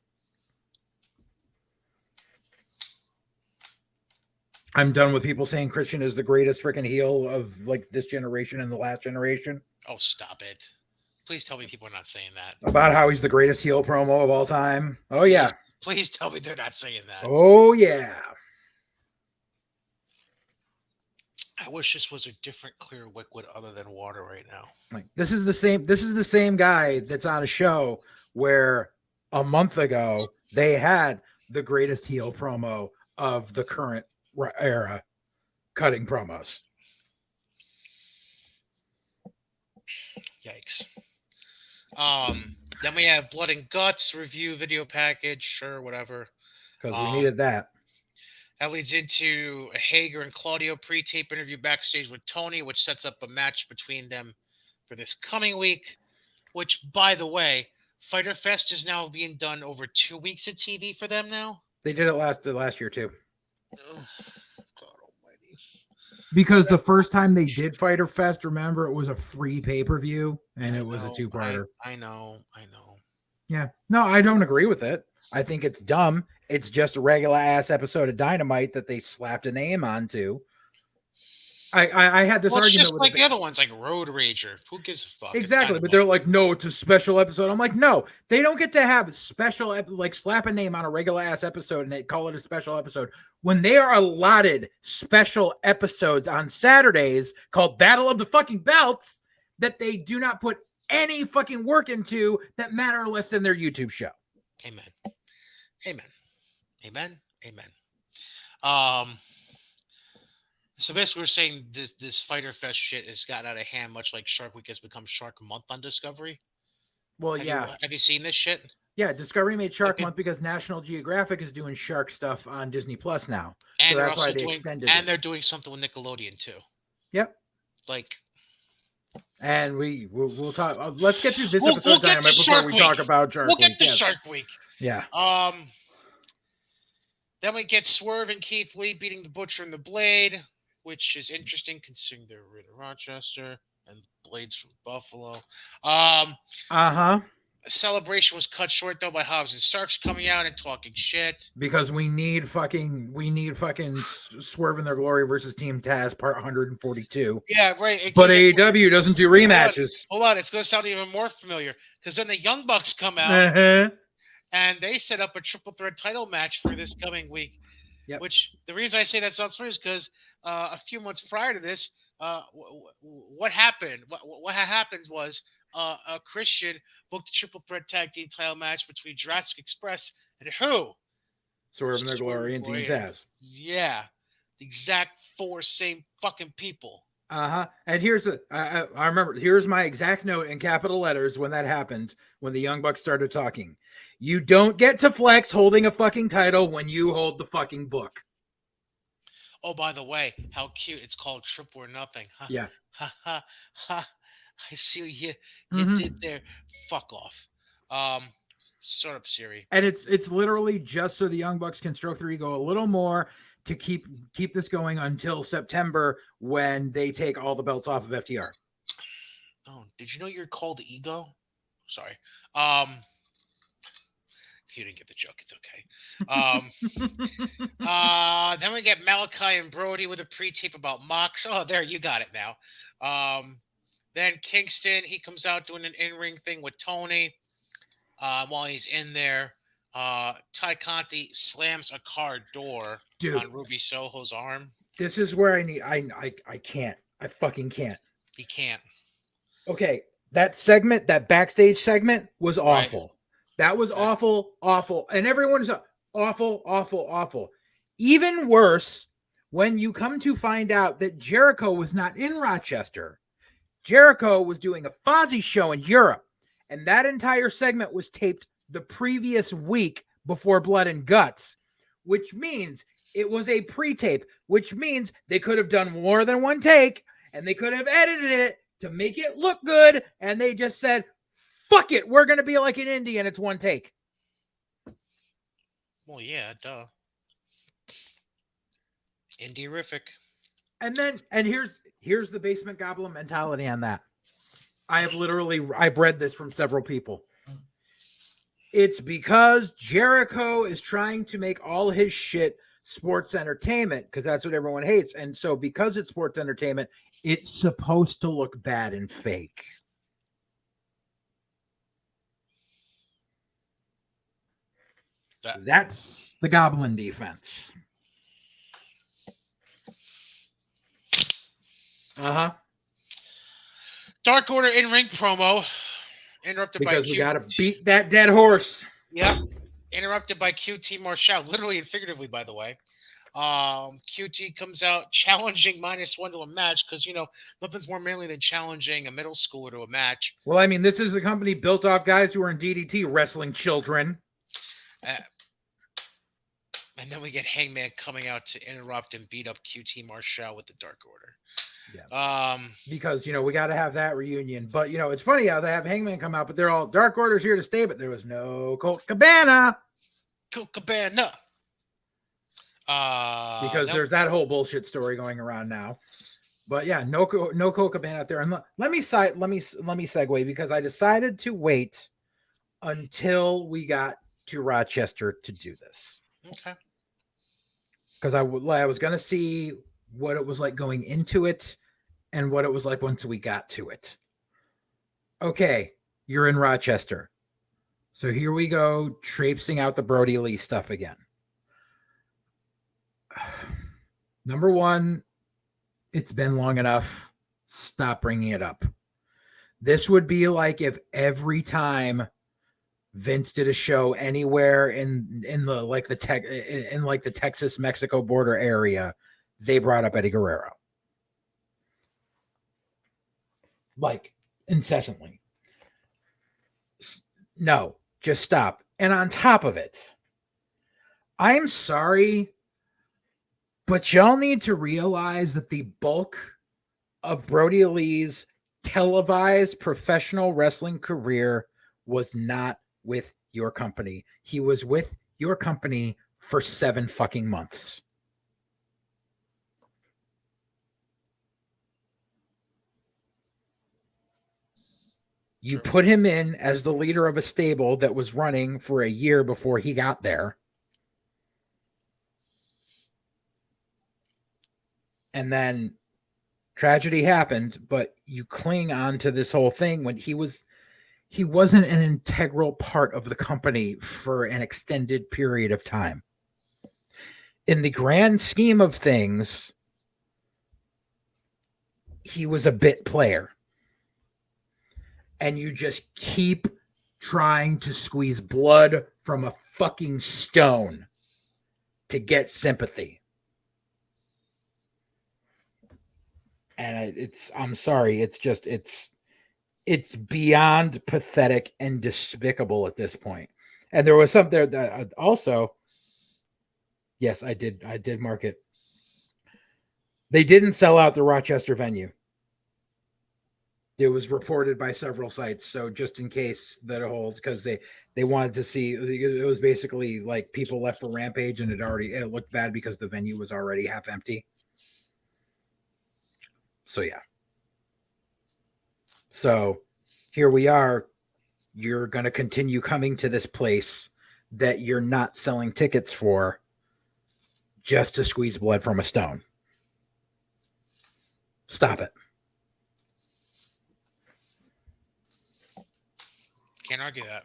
I'm done with people saying Christian is the greatest freaking heel of like this generation and the last generation. Oh, stop it. Please tell me people are not saying that. About how he's the greatest heel promo of all time. Oh, yeah. Please tell me they're not saying that. Oh, yeah. I wish this was a different clear liquid other than water right now. Like this is the same guy that's on a show where a month ago they had the greatest heel promo of the current era cutting promos. Yikes. Then we have Blood and Guts review video package. Sure, whatever. Because we needed that. That leads into a Hager and Claudio pre-tape interview backstage with Tony, which sets up a match between them for this coming week. Which, by the way, Fyter Fest is now being done over 2 weeks of TV for them now. They did it last year too. Oh, God almighty. Because the first time they did Fyter Fest, remember, it was a free pay-per-view and it was a two-parter. I know. Yeah. No, I don't agree with it. I think it's dumb. It's just a regular ass episode of Dynamite that they slapped a name onto. I had this Well, it's argument just with like the other ones, like Road Rager. Who gives a fuck? exactly, but they're like, no, it's a special episode. I'm like, no, they don't get to have special like slap a name on a regular ass episode and they call it a special episode when they are allotted special episodes on Saturdays called Battle of the fucking Belts that they do not put any fucking work into that matter less than their YouTube show. Amen. Amen. Amen. Amen. Um. So basically, we're saying this Fighter Fest shit has gotten out of hand, much like Shark Week has become Shark Month on Discovery. Well, Have yeah. you have you seen this shit? Yeah, Discovery made Shark Like Month because National Geographic is doing shark stuff on Disney Plus now. and So they're that's why also they doing extended and it. they're doing something with Nickelodeon too. Yep. Like, and we'll talk. Let's get through this we'll episode get to before Shark we Week. talk about Shark We'll Week. get to Shark Week. Yeah. Then we get Swerve and Keith Lee beating the Butcher and the Blade, which is interesting considering they're in Rochester and Blade's from Buffalo. Uh-huh. A celebration was cut short though by Hobbs and Starks coming out and talking shit. Because we need fucking Swerve in Their Glory versus Team Taz part 142. Yeah, right. It's but like, AEW doesn't do rematches. Hold on. It's going to sound even more familiar because then the Young Bucks come out and they set up a triple threat title match for this coming week. Yep. Which the reason I say that sounds familiar is because a few months prior to this, what happened? What happened was a Christian booked a triple threat tag team title match between Jurassic Express and who? Swerve in Their Glory and Team Taz. Yeah, the exact four same fucking people. And I remember, here's my exact note in capital letters when that happened, when the Young Bucks started talking. You don't get to flex holding a fucking title when you hold the fucking book. Oh, by the way, how cute. It's called Triple or Nothing. Huh? Yeah. Ha, ha, ha. I see what you did there. Fuck off. Start up Siri. And it's literally just so the Young Bucks can stroke their ego a little more to keep this going until September when they take all the belts off of FTR. Oh, did you know you're called Ego? Sorry. If you didn't get the joke, it's okay. Then we get Malachi and Brody with a pre-tape about Mox. Oh, there, you got it now. Then Kingston, he comes out doing an in-ring thing with Tony. While he's in there, Ty Conti slams a car door on Ruby Soho's arm. This is where I can't. I fucking can't. He can't. Okay, that segment, that backstage segment was awful. Right. That was awful. And everyone's awful. Even worse, when you come to find out that Jericho was not in Rochester. Jericho was doing a Fozzy show in Europe. And that entire segment was taped the previous week before Blood and Guts, which means it was a pre-tape, which means they could have done more than one take and they could have edited it to make it look good. And they just said, fuck it, we're going to be like an indie and it's one take. Well, yeah, duh. Indy-riffic. And here's the Basement Goblin mentality on that. I've read this from several people. It's because Jericho is trying to make all his shit sports entertainment because that's what everyone hates. And so because it's sports entertainment, it's supposed to look bad and fake. That's the Goblin defense. Dark Order in-ring promo. Interrupted because by we got to beat that dead horse. Yep. Interrupted by QT Marshall, literally and figuratively, by the way. QT comes out challenging -1 to a match because, nothing's more manly than challenging a middle schooler to a match. Well, I mean, this is a company built off guys who are in DDT wrestling children. And then we get Hangman coming out to interrupt and beat up QT Marshall with the Dark Order. Yeah. Because, we got to have that reunion. But, it's funny how they have Hangman come out, but they're all Dark Order's here to stay, but there was no Colt Cabana. Because there's that whole bullshit story going around now. But yeah, no Colt Cabana out there. And let me segue because I decided to wait until we got to Rochester to do this. Okay. Because I was going to see what it was like going into it, and what it was like once we got to it. Okay, you're in Rochester. So here we go, traipsing out the Brody Lee stuff again. Number one, it's been long enough. Stop bringing it up. This would be like if every time Vince did a show anywhere in the like the Texas Mexico border area, they brought up Eddie Guerrero, like incessantly. No, just stop. And on top of it, I'm sorry, but y'all need to realize that the bulk of Brody Lee's televised professional wrestling career was not with your company. He was with your company for 7 fucking months. You put him in as the leader of a stable that was running for a year before he got there. And then tragedy happened, but you cling on to this whole thing when he wasn't an integral part of the company for an extended period of time. In the grand scheme of things, he was a bit player. And you just keep trying to squeeze blood from a fucking stone to get sympathy. And I'm sorry, it's beyond pathetic and despicable at this point. And there was something that also, yes, I did mark it. They didn't sell out the Rochester venue. It was reported by several sites, so just in case that it holds, because they wanted to see, it was basically like people left for Rampage and it looked bad because the venue was already half empty. So yeah. So here we are. You're going to continue coming to this place that you're not selling tickets for just to squeeze blood from a stone. Stop it. Can't argue that.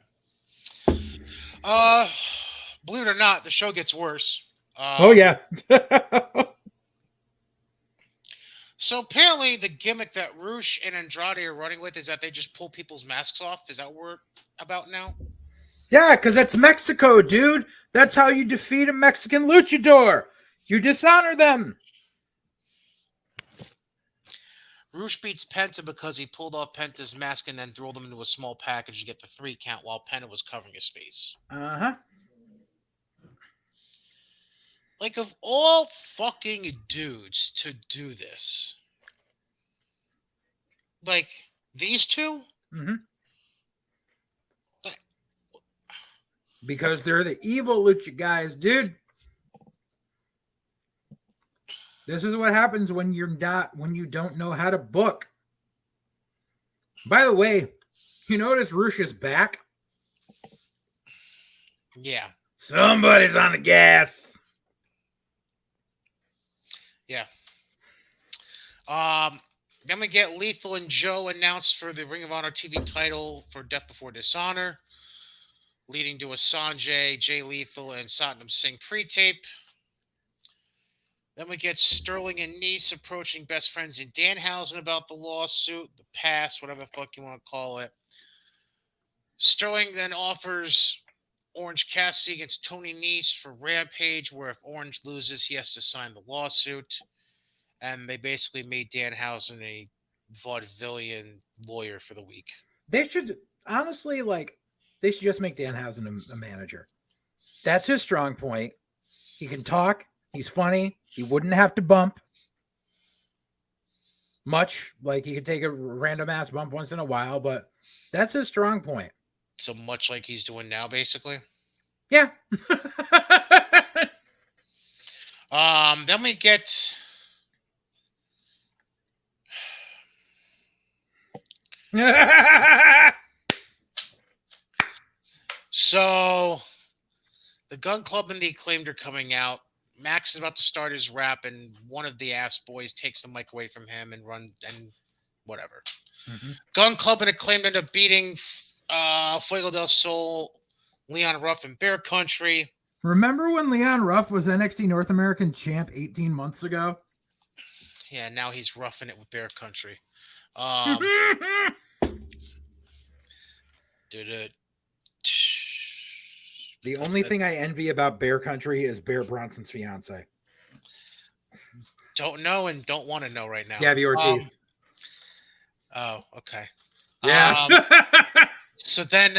Believe it or not, the show gets worse. Oh yeah. So apparently, the gimmick that Rush and Andrade are running with is that they just pull people's masks off. Is that what we're about now? Yeah, because that's Mexico, dude. That's how you defeat a Mexican luchador. You dishonor them. Rush beats Penta because he pulled off Penta's mask and then threw them into a small package to get the 3 count while Penta was covering his face. Uh-huh. Like, of all fucking dudes to do this, like, these two? Mm-hmm. Because they're the evil lucha guys, dude. This is what happens when you don't know how to book. By the way, you notice Rush is back? Yeah. Somebody's on the gas. Yeah. Then we get Lethal and Joe announced for the Ring of Honor TV title for Death Before Dishonor, leading to a Sanjay, Jay Lethal, and Satnam Singh pre-tape. Then we get Sterling and Nice approaching best friends in Danhausen about the lawsuit, the past, whatever the fuck you want to call it. Sterling then offers Orange Cassidy against Tony Nese for Rampage, where if Orange loses, he has to sign the lawsuit. And they basically made Danhausen a vaudevillian lawyer for the week. They should, honestly, they should just make Danhausen a manager. That's his strong point. He can talk. He's funny. He wouldn't have to bump much. Like, he could take a random ass bump once in a while, but that's his strong point. So much like he's doing now, basically. Yeah. Then we get so the Gun Club and the Acclaimed are coming out Max is about to start his rap, and one of the ass boys takes the mic away from him and run and whatever. Mm-hmm. Gun Club and Acclaimed end up beating Fuego del Sol, Leon Ruff, and Bear Country. Remember when Leon Ruff was NXT North American champ 18 months ago? Yeah, now he's roughing it with Bear Country. The only thing I envy about Bear Country is Bear Bronson's fiance. Don't know and don't want to know right now. Gabby Ortiz. Oh, okay. Yeah. So then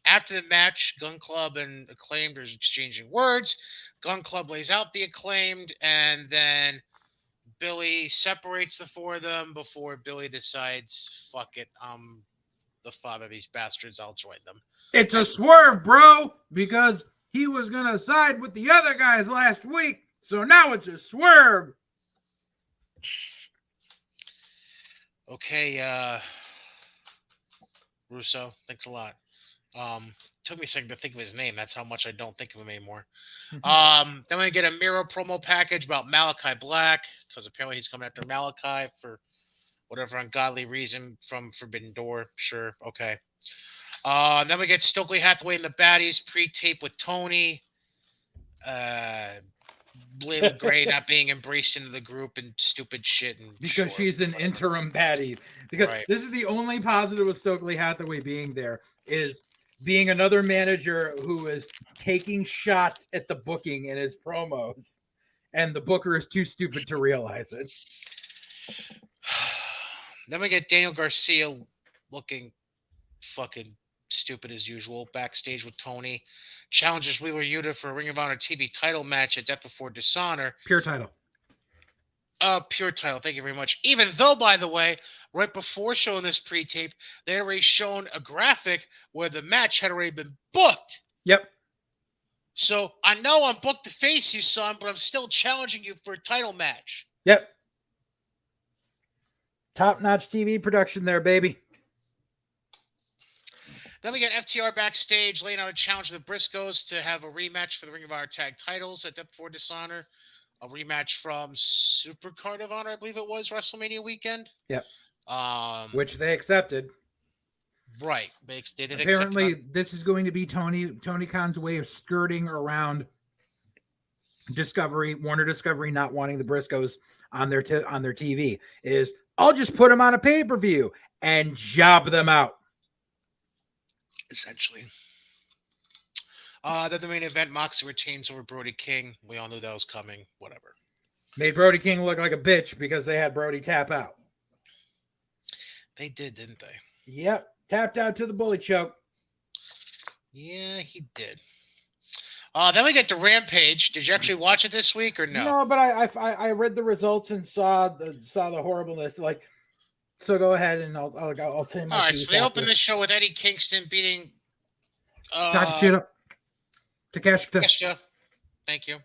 after the match, Gun Club and Acclaimed are exchanging words. Gun Club lays out the Acclaimed, and then Billy separates the four of them before Billy decides, fuck it, I'm the father of these bastards, I'll join them. It's a swerve, bro, because he was going to side with the other guys last week, so now it's a swerve. Okay, Russo, thanks a lot. Took me a second to think of his name. That's how much I don't think of him anymore. Then we get a Miro promo package about Malachi Black, because apparently he's coming after Malachi for whatever ungodly reason from Forbidden Door. Sure, okay. Then we get Stokely Hathaway and the Baddies pre-tape with Tony. Layla Gray not being embraced into the group and stupid shit. And because she's an interim baddie. Because this is the only positive with Stokely Hathaway being there, is being another manager who is taking shots at the booking in his promos, and the booker is too stupid to realize it. Then we get Daniel Garcia looking fucking stupid as usual backstage with Tony. Challenges Wheeler Yuta for a Ring of Honor TV title match at Death Before Dishonor. Pure title. Pure title. Thank you very much. Even though, by the way, right before showing this pre-tape, they had already shown a graphic where the match had already been booked. Yep. So I know I'm booked to face you, son, but I'm still challenging you for a title match. Yep. Top-notch TV production there, baby. Then we get FTR backstage laying out a challenge to the Briscoes to have a rematch for the Ring of Honor tag titles at Death Before Dishonor. A rematch from Supercard of Honor, I believe it was, WrestleMania weekend. Yep. Which they accepted. Right. They did Apparently, this is going to be Tony Khan's way of skirting around Discovery, Warner Discovery not wanting the Briscoes on their TV. Is I'll just put them on a pay-per-view and job them out. Essentially. Then the main event, Moxley retains over Brody King. We all knew that was coming. Whatever. Made Brody King look like a bitch because they had Brody tap out. They did, didn't they? Yep. Tapped out to the bully choke. Yeah, he did. Then we get to Rampage. Did you actually watch it this week or no? No, but I read the results and saw the horribleness. Like, so go ahead and I'll say my. All right, so they opened the show with Eddie Kingston beating Takeshita. Thank you.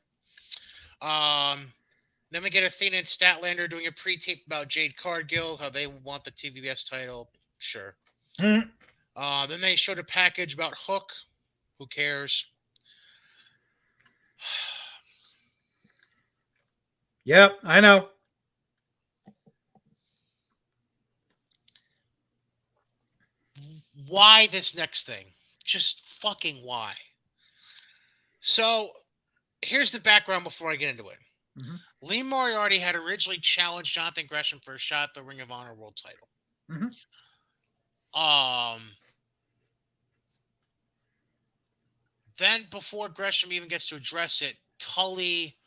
Then we get Athena and Statlander doing a pre-tape about Jade Cargill, how they want the TVS title. Sure. Mm-hmm. Then they showed a package about Hook. Who cares? Yep, I know. Why this next thing? Just fucking why? So, here's the background before I get into it. Mm-hmm. Lee Moriarty had originally challenged Jonathan Gresham for a shot at the Ring of Honor World title. Mm-hmm. Then, before Gresham even gets to address it, Tully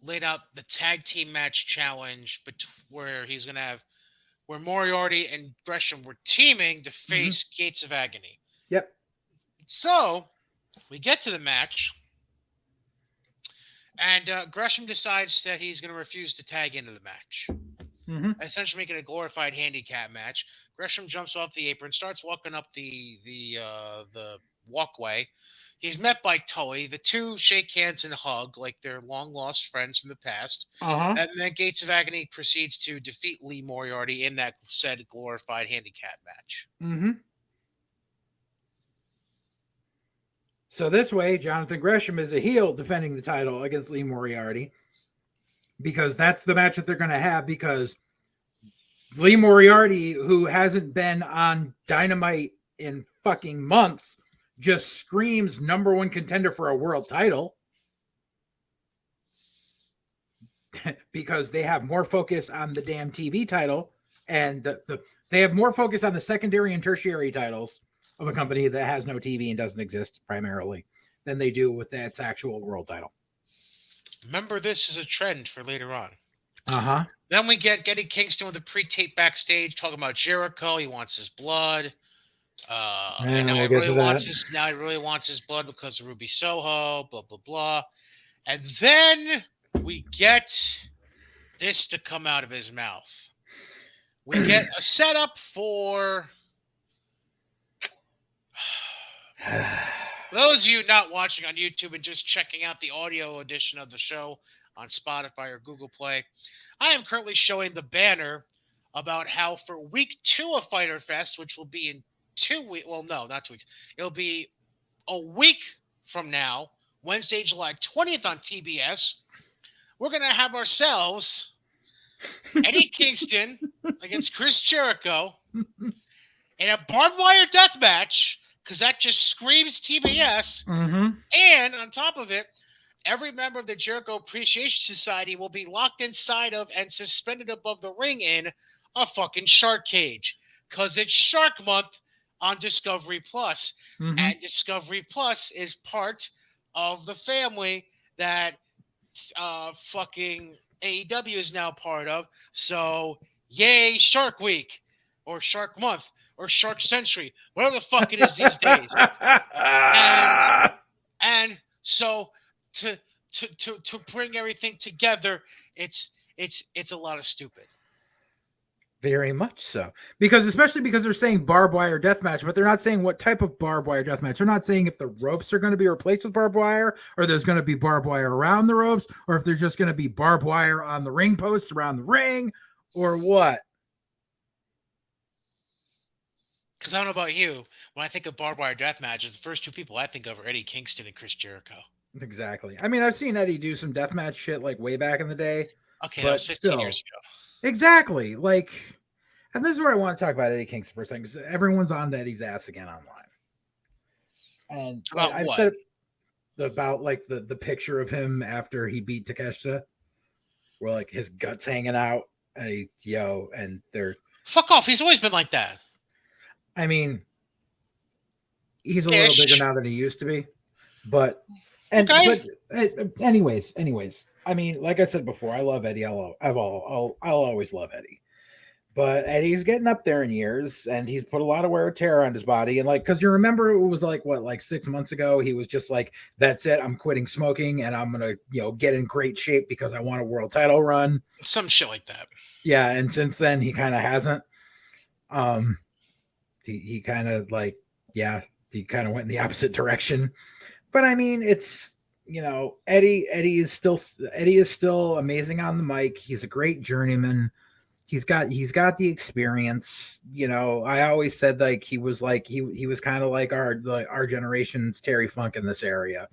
laid out the tag team match challenge where he's going to have where Moriarty and Gresham were teaming to face Gates of Agony. Yep. So, we get to the match, and Gresham decides that he's going to refuse to tag into the match. Essentially making a glorified handicap match. Gresham jumps off the apron, starts walking up the walkway. He's met by Tully. The two shake hands and hug like they're long-lost friends from the past. And then Gates of Agony proceeds to defeat Lee Moriarty in that said glorified handicap match. So this way, Jonathan Gresham is a heel defending the title against Lee Moriarty, because that's the match that they're going to have, because Lee Moriarty, who hasn't been on Dynamite in fucking months, just screams number one contender for a world title. Because they have more focus on the damn TV title, and they have more focus on the secondary and tertiary titles of a company that has no TV and doesn't exist primarily than they do with its actual world title. Remember, this is a trend for later on. Uh-huh. Then we get Eddie Kingston with a pre-tape backstage talking about Jericho. He wants his blood. And now, we'll he get really to wants that. his, now he really wants his blood because of Ruby Soho, blah, blah, blah. And then we get this to come out of his mouth. We get a setup for those of you not watching on YouTube and just checking out the audio edition of the show on Spotify or Google Play. I am currently showing the banner about how for week 2 of Fyter Fest, which will be in 2 weeks, well, no, not 2 weeks. It'll be a week from now, Wednesday, July 20th on TBS. We're going to have ourselves Eddie Kingston against Chris Jericho in a barbed wire death match, because that just screams TBS. Mm-hmm. And on top of it, every member of the Jericho Appreciation Society will be locked inside of and suspended above the ring in a fucking shark cage, because it's Shark Month on Discovery Plus. Mm-hmm. And Discovery Plus is part of the family that fucking AEW is now part of. So, yay, Shark Week, or Shark Month, or Shark Century, whatever the fuck it is these days. And so to bring everything together, it's a lot of stupid. Very much so. Especially because they're saying barbed wire death match, but they're not saying what type of barbed wire death match. They're not saying if the ropes are going to be replaced with barbed wire, or there's going to be barbed wire around the ropes, or if there's just going to be barbed wire on the ring posts around the ring, or what. Because I don't know about you, when I think of barbed wire death matches, the first 2 people I think of are Eddie Kingston and Chris Jericho. Exactly. I mean, I've seen Eddie do some deathmatch shit like way back in the day. Okay, but that was 15 years ago. Exactly. Like, and this is where I want to talk about Eddie Kingston for a second, because everyone's on Eddie's ass again online. And about I've what? said about like the picture of him after he beat Takeshita, where like his guts hanging out, and and they're fuck off. He's always been like that. I mean, he's a little bigger now than he used to be, but anyways, I mean, like I said before, I love Eddie. I'll always love Eddie, but Eddie's getting up there in years, and he's put a lot of wear and tear on his body. And like, because you remember, it was like 6 months ago, he was just like, "That's it, I'm quitting smoking, and I'm gonna get in great shape because I want a world title run." Some shit like that. Yeah, and since then he kind of hasn't. He kind of he kind of went in the opposite direction. But I mean, it's Eddie is still amazing on the mic. He's a great journeyman. He's got the experience. I always said like he was kind of like our generation's Terry Funk in this area.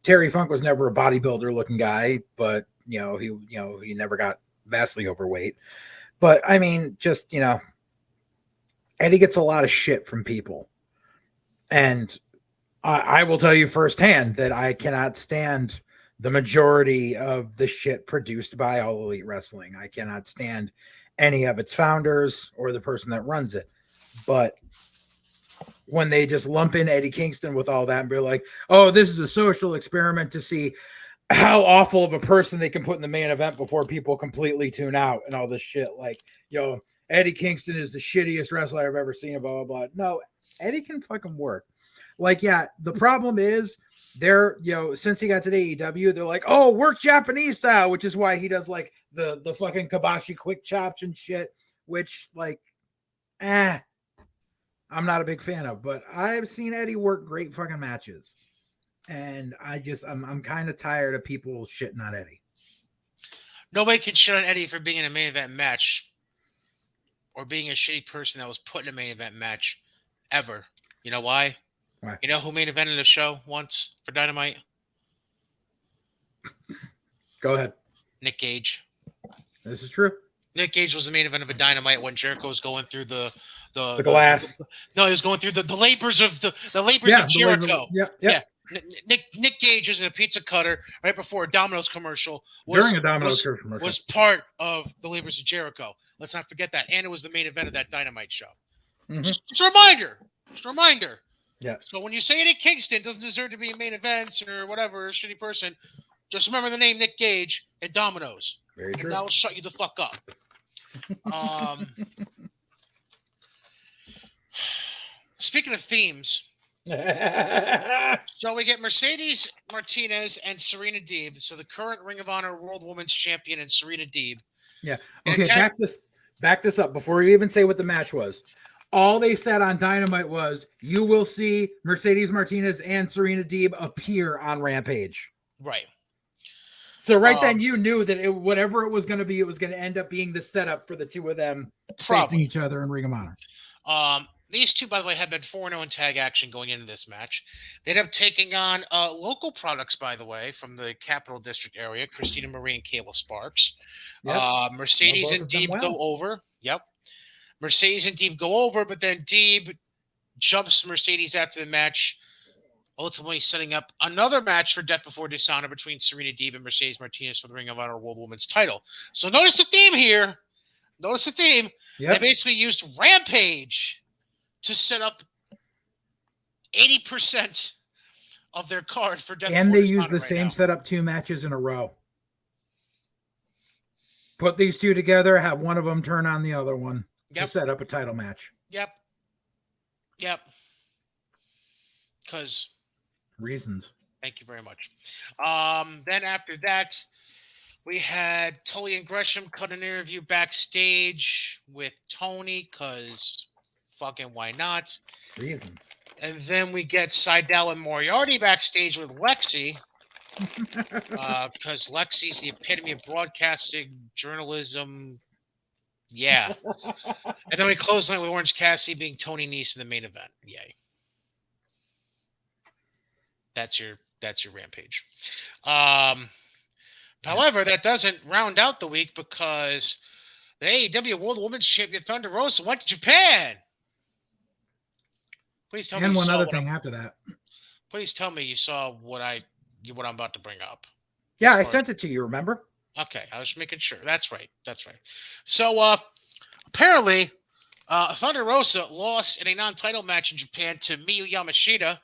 Terry Funk was never a bodybuilder looking guy, but he never got vastly overweight. But I mean, just Eddie gets a lot of shit from people. And I will tell you firsthand that I cannot stand the majority of the shit produced by All Elite Wrestling. I cannot stand any of its founders or the person that runs it. But when they just lump in Eddie Kingston with all that and be like, "Oh, this is a social experiment to see how awful of a person they can put in the main event before people completely tune out," and all this shit, like, Eddie Kingston is the shittiest wrestler I've ever seen, blah, blah, blah. No, Eddie can fucking work. Like, yeah, the problem is they're, since he got to the AEW, they're like, "Oh, work Japanese style," which is why he does like the fucking Kabashi quick chops and shit, which like, I'm not a big fan of, but I've seen Eddie work great fucking matches. And I'm kind of tired of people shitting on Eddie. Nobody can shit on Eddie for being in a main event match or being a shitty person that was put in a main event match ever. You know why? Why? You know who main evented the show once for Dynamite? Go ahead. Nick Gage. This is true. Nick Gage was the main event of a Dynamite when Jericho was going through the glass. no, he was going through the labors of the labors Yeah, of Jericho. Yeah. Nick Gage is in a pizza cutter right before a Domino's commercial. During a Domino's commercial. Was part of the labors of Jericho. Let's not forget that. And it was the main event of that Dynamite show. Mm-hmm. Just a reminder. Just a reminder. Yeah. So when you say Eddie Kingston doesn't deserve to be in main events or whatever, a shitty person, just remember the name Nick Gage and Domino's. Very true. And that will shut you the fuck up. Speaking of themes, so we get Mercedes Martinez and Serena Deeb. So the current Ring of Honor World Women's Champion and Serena Deeb. Yeah. Okay, back this up before you even say what the match was. All they said on Dynamite was you will see Mercedes Martinez and Serena Deeb appear on Rampage. Right. So then you knew that whatever it was going to be, it was going to end up being the setup for the two of them facing each other in Ring of Honor. These two, by the way, have been 4-0 in tag action going into this match. They end up taking on local products, by the way, from the Capital District area, Christina Marie and Kayla Sparks. Yep. Mercedes and Deeb go over. Yep. Mercedes and Deeb go over, but then Deeb jumps Mercedes after the match, ultimately setting up another match for Death Before Dishonor between Serena Deeb and Mercedes Martinez for the Ring of Honor World Women's title. So notice the theme here. Notice the theme. Yep. They basically used Rampage to set up 80% of their card for Death and Before they Dishonor used the right same now. setup 2 matches in a row. Put these two together, have one of them turn on the other one to set up a title match. Yep. Because reasons. Thank you very much. Then after that, we had Tully and Gresham cut an interview backstage with Tony because fucking why not? Reasons. And then we get Seidel and Moriarty backstage with Lexi because Lexi's the epitome of broadcasting journalism. Yeah. And then we close the night with Orange Cassidy being Tony Nese in the main event. Yay. That's your Rampage. However, that doesn't round out the week because the AEW World Women's Champion Thunder Rosa went to Japan. Please tell me. And one other thing after that. Please tell me you saw what I'm about to bring up. Yeah, I sent it to you. Remember? Okay, I was making sure. That's right. So apparently, Thunder Rosa lost in a non-title match in Japan to Miyu Yamashita,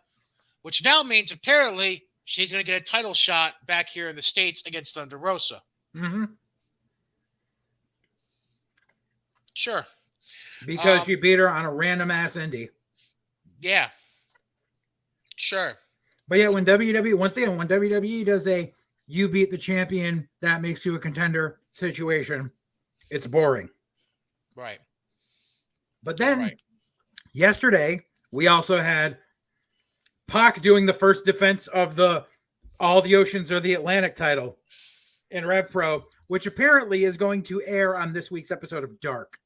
which now means apparently she's going to get a title shot back here in the States against Thunder Rosa. Mm-hmm. Sure. Because you beat her on a random ass indie. Yeah. Sure. But yeah, when WWE does a you beat the champion, that makes you a contender situation, it's boring. Right. But then yesterday, we also had Pac doing the first defense of the All the Oceans or the Atlantic title in Rev Pro, which apparently is going to air on this week's episode of Dark.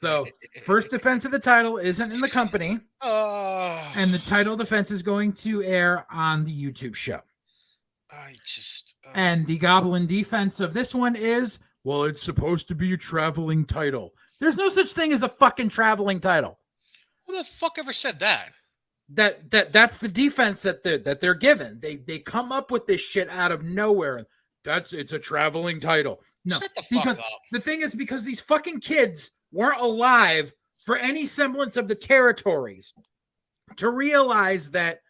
So, first defense of the title isn't in the company, and the title defense is going to air on the YouTube show. And the Goblin defense of this one is, well, it's supposed to be a traveling title. There's no such thing as a fucking traveling title. Who the fuck ever said that? That's the defense that they're given. They come up with this shit out of nowhere. It's a traveling title. No, shut the fuck up. The thing is because these fucking kids weren't alive for any semblance of the territories to realize that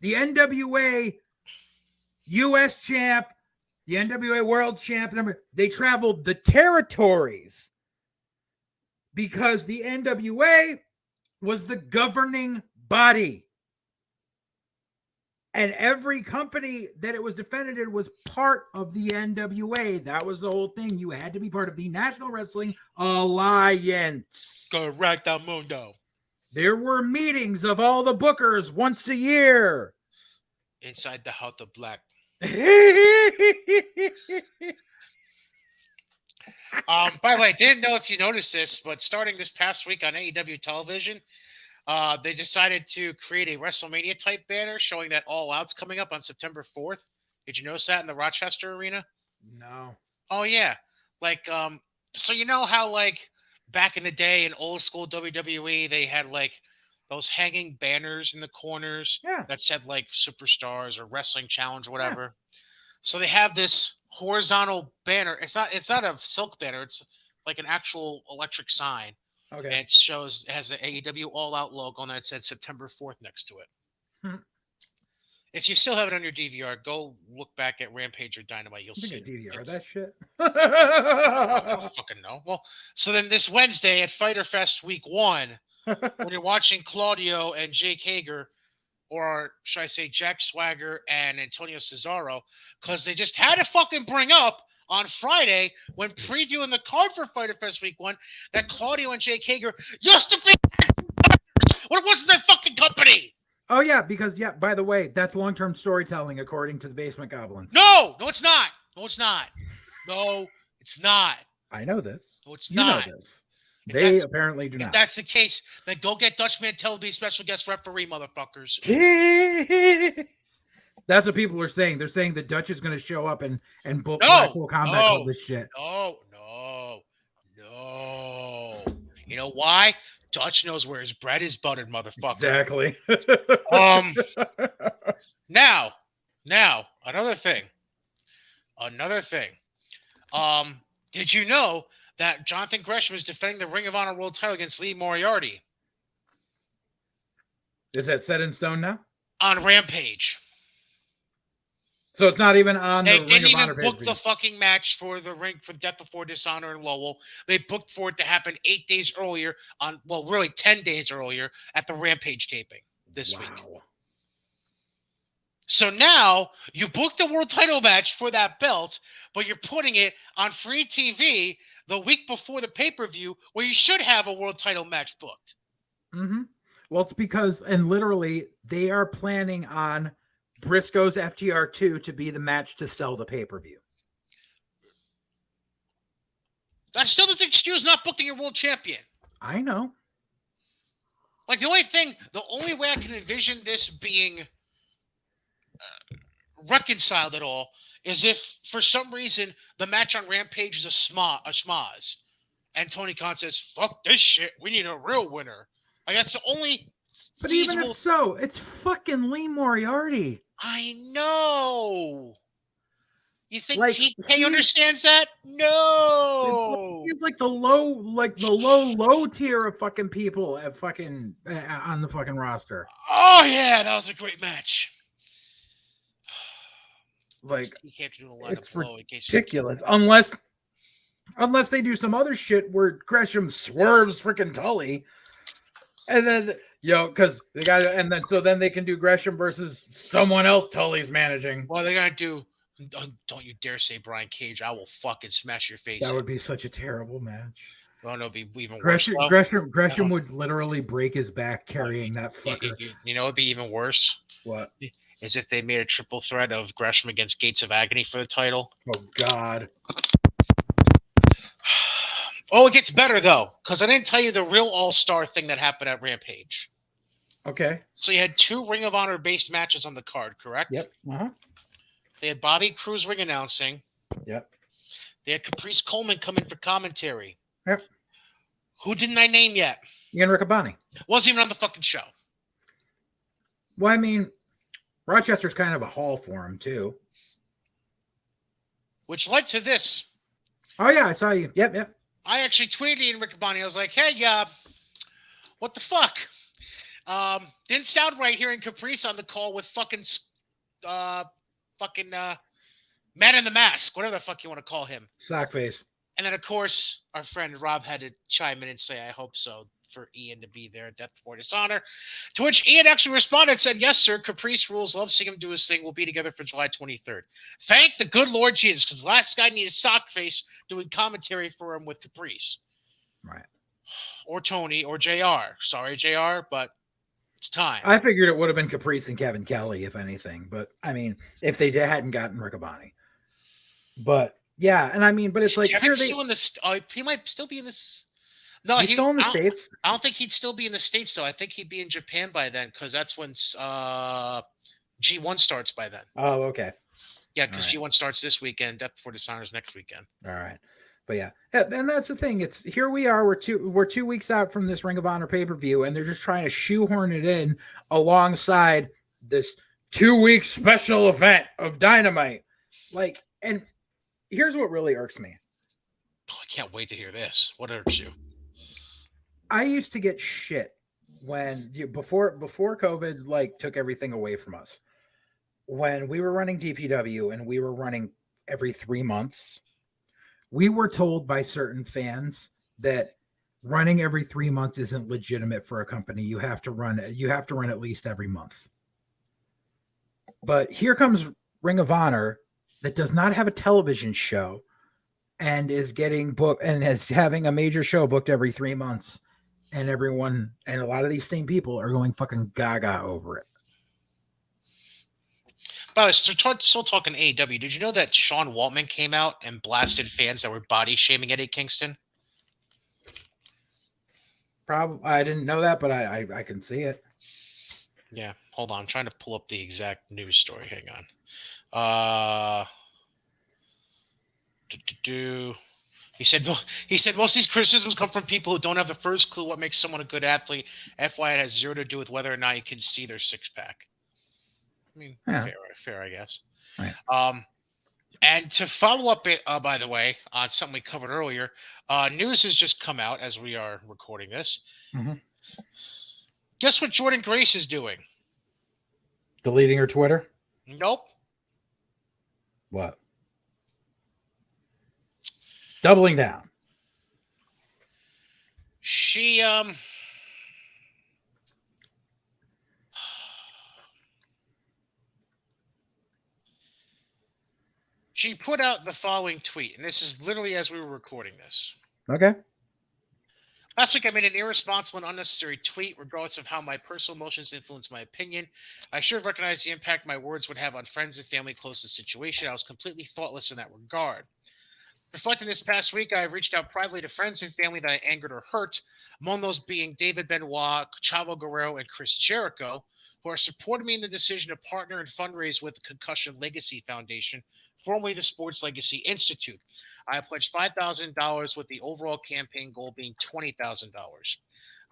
the NWA US champ, the NWA world champ, they traveled the territories because the NWA was the governing body. And every company that it was defended in was part of the NWA. That was the whole thing. You had to be part of the National Wrestling Alliance. Correct, Mundo. There were meetings of all the bookers once a year. Inside the House of Black. By the way, I didn't know if you noticed this, but starting this past week on AEW television, they decided to create a WrestleMania type banner showing that All Out's coming up on September 4th. Did you notice that in the Rochester Arena? No. Oh yeah, like so you know how like back in the day in old school WWE they had like those hanging banners in the corners Yeah. that said like Superstars or Wrestling Challenge or Yeah. whatever. So they have this horizontal banner. It's not a silk banner. It's like an actual electric sign. Okay. And it has the AEW All Out logo and that said September 4th next to it. Hmm. If you still have it on your DVR, go look back at Rampage or Dynamite. You'll I see think I it. DVR that shit. I don't fucking know. Well, so then this Wednesday at Fighter Fest Week 1, when you're watching Claudio and Jake Hager, or should I say Jack Swagger and Antonio Cesaro, because they just had to fucking bring up on Friday when previewing the card for Fighter Fest Week 1 that Claudio and Jake Hager used to be when it wasn't their fucking company. Oh yeah, because by the way, that's long-term storytelling according to the Basement Goblins. No, it's not. No, it's not. No, it's not. I know this. No, it's You not. know this. If They apparently do If not. that's the case, then go get Dutch Mantel to be special guest referee, motherfuckers. That's what people are saying. They're saying the Dutch is going to show up and book No, Blackpool Combat no, Club this shit. No. You know why? Dutch knows where his bread is buttered, motherfucker. Exactly. Now, another thing. Did you know that Jonathan Gresham is defending the Ring of Honor World title against Lee Moriarty Is that set in stone now? on Rampage? So it's not even on They the didn't Ring of even Honor book pay-per-view. the fucking match for the ring for Death Before Dishonor in Lowell. They booked for it to happen 8 days earlier really 10 days earlier at the Rampage taping this week. So now you booked a world title match for that belt, but you're putting it on free TV the week before the pay-per-view where you should have a world title match booked. Mm-hmm. Well, it's because, and literally, they are planning on Briscoe's FTR2 to be the match to sell the pay-per-view. That still doesn't excuse not booking your world champion. I know. Like the only way I can envision this being reconciled at all is if for some reason the match on Rampage is a schmaz, and Tony Khan says, "Fuck this shit, we need a real winner." Like that's the only. But feasible... even if so, it's fucking Lee Moriarty. I know. You think Like, TK understands that? No. It's like the low tier of fucking people at fucking on the fucking roster. Oh yeah, that was a great match. Like it's ridiculous. Unless they do some other shit where Gresham swerves freaking Tully, and then because they got it, and then they can do Gresham versus someone else Tully's managing. Well, they're gonna do. Don't you dare say Brian Cage! I will fucking smash your face. That would be such a terrible match. Oh no, it'd be even worse. Gresham would literally break his back carrying that fucker. You know, it'd be even worse. What? Is if they made a triple threat of Gresham against Gates of Agony for the title. Oh God. Oh, it gets better though, because I didn't tell you the real all-star thing that happened at Rampage. Okay. So you had 2 Ring of Honor based matches on the card, correct? Yep. Uh-huh. They had Bobby Cruz ring announcing. Yep. They had Caprice Coleman come in for commentary. Yep. Who didn't I name yet? Ian Riccaboni. Wasn't even on the fucking show. Well, I mean, Rochester's kind of a haul for him too. Which led to this. Oh yeah, I saw you. Yep. I actually tweeted Ian Riccaboni. I was like, hey, what the fuck? Didn't sound right hearing Caprice on the call with fucking Man in the Mask, whatever the fuck you want to call him. Sockface. And then, of course, our friend Rob had to chime in and say, I hope so, for Ian to be there at Death Before Dishonor. To which Ian actually responded and said, yes, sir, Caprice rules. Love seeing him do his thing. We'll be together for July 23rd. Thank the good Lord Jesus, because the last guy needed Sockface doing commentary for him with Caprice. Right. Or Tony or JR. Sorry, JR, but it's time. I figured it would have been Caprice and Kevin Kelly, if anything. But, I mean, if they hadn't gotten Riccaboni. But, Yeah, and I mean, but it's like Kevin's still in this. He might still be in this. No, he's still in the States. I don't think he'd still be in the States though. I think he'd be in Japan by then because that's when G1 starts by then. Oh, okay. Yeah, because G1 starts this weekend, Death Before Dishonor's next weekend. All right. But yeah, and that's the thing. It's here we are. We're 2 weeks out from this Ring of Honor pay-per-view, and they're just trying to shoehorn it in alongside this 2-week special event of Dynamite. Like, and here's what really irks me. Oh, I can't wait to hear this. What irks you? I used to get shit when before COVID like took everything away from us. When we were running DPW and we were running every 3 months, we were told by certain fans that running every 3 months isn't legitimate for a company. You have to run at least every month. But here comes Ring of Honor that does not have a television show and is getting booked and is having a major show booked every 3 months. And everyone, and a lot of these same people are going fucking gaga over it. By the way, still talking AEW, did you know that Sean Waltman came out and blasted fans that were body shaming Eddie Kingston? Probably, I didn't know that, but I can see it. Yeah, hold on. I'm trying to pull up the exact news story. Hang on. He said most of these criticisms come from people who don't have the first clue what makes someone a good athlete. FYI, it has zero to do with whether or not you can see their six-pack. I mean, yeah. fair, I guess. Right. And to follow up it, by the way, on something we covered earlier, news has just come out as we are recording this. Mm-hmm. Guess what Jordynne Grace is doing? Deleting her Twitter? Nope. What? Doubling down. She She put out the following tweet, and this is literally as we were recording this. Okay. Last week, I made an irresponsible and unnecessary tweet, regardless of how my personal emotions influence my opinion. I should have recognized the impact my words would have on friends and family close to the situation. I was completely thoughtless in that regard. Reflecting this past week, I have reached out privately to friends and family that I angered or hurt, among those being David Benoit, Chavo Guerrero, and Chris Jericho, who are supporting me in the decision to partner and fundraise with the Concussion Legacy Foundation, formerly the Sports Legacy Institute. I have pledged $5,000 with the overall campaign goal being $20,000.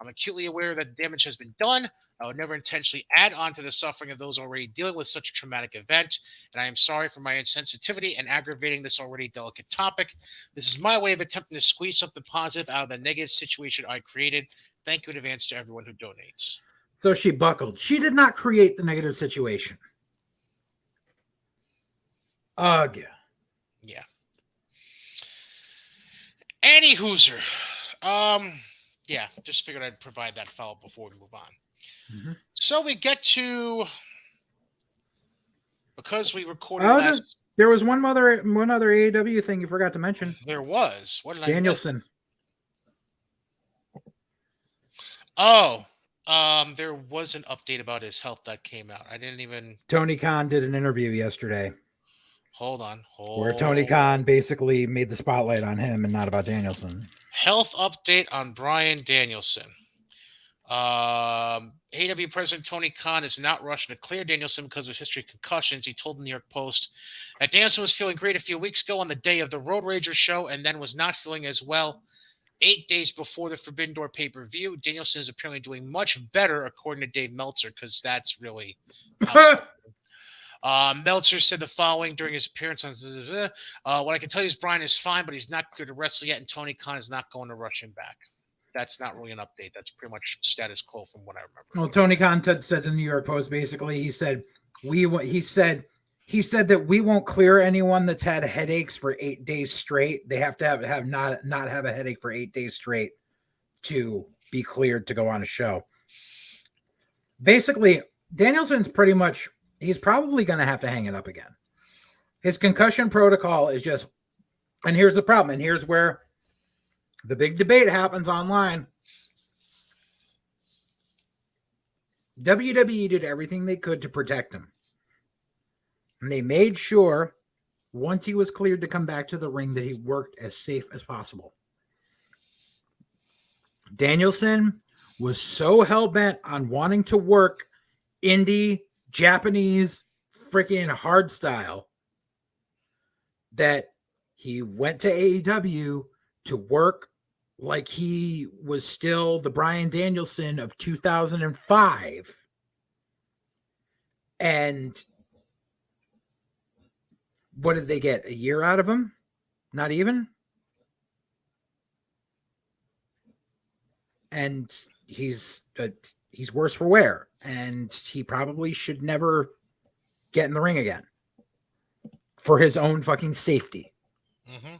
I'm acutely aware that damage has been done. I would never intentionally add on to the suffering of those already dealing with such a traumatic event, and I am sorry for my insensitivity and aggravating this already delicate topic. This is my way of attempting to squeeze something positive out of the negative situation I created. Thank you in advance to everyone who donates. So she buckled. She did not create the negative situation. Ugh. Yeah. Any Hooser. Yeah, just figured I'd provide that follow-up before we move on. Mm-hmm. So we get to, because we recorded last. There was one other AEW thing you forgot to mention. There was. What did Danielson. There was an update about his health that came out. I didn't even. Tony Khan did an interview yesterday. Hold on. Where Tony Khan basically made the spotlight on him and not about Danielson. Health update on Bryan Danielson. AEW President Tony Khan is not rushing to clear Danielson because of history of concussions. He told the New York Post that Danielson was feeling great a few weeks ago on the day of the Road Rager show and then was not feeling as well 8 days before the Forbidden Door pay-per-view. Danielson is apparently doing much better, according to Dave Meltzer, because that's really... Meltzer said the following during his appearance on what I can tell you is Bryan is fine, but he's not cleared to wrestle yet, and Tony Khan is not going to rush him back. That's not really an update. That's pretty much status quo from what I remember. Well, Tony Khan said to the New York Post, basically, he said that we won't clear anyone that's had headaches for 8 days straight. They have to not have a headache for 8 days straight to be cleared to go on a show. Basically, Danielson's pretty much... He's probably going to have to hang it up again. His concussion protocol is just, and here's the problem, and here's where the big debate happens online. WWE did everything they could to protect him. And they made sure once he was cleared to come back to the ring, that he worked as safe as possible. Danielson was so hell-bent on wanting to work indie, Japanese, freaking hard style that he went to AEW to work like he was still the Bryan Danielson of 2005. And what did they get? A year out of him? Not even? And he's worse for wear. And he probably should never get in the ring again for his own fucking safety. Mm-hmm.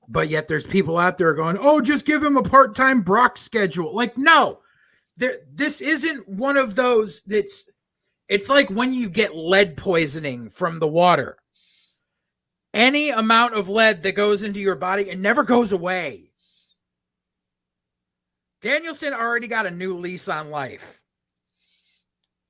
But yet there's people out there going, oh, just give him a part-time Brock schedule. Like, no, this isn't one of those it's like when you get lead poisoning from the water. Any amount of lead that goes into your body, it never goes away. Danielson already got a new lease on life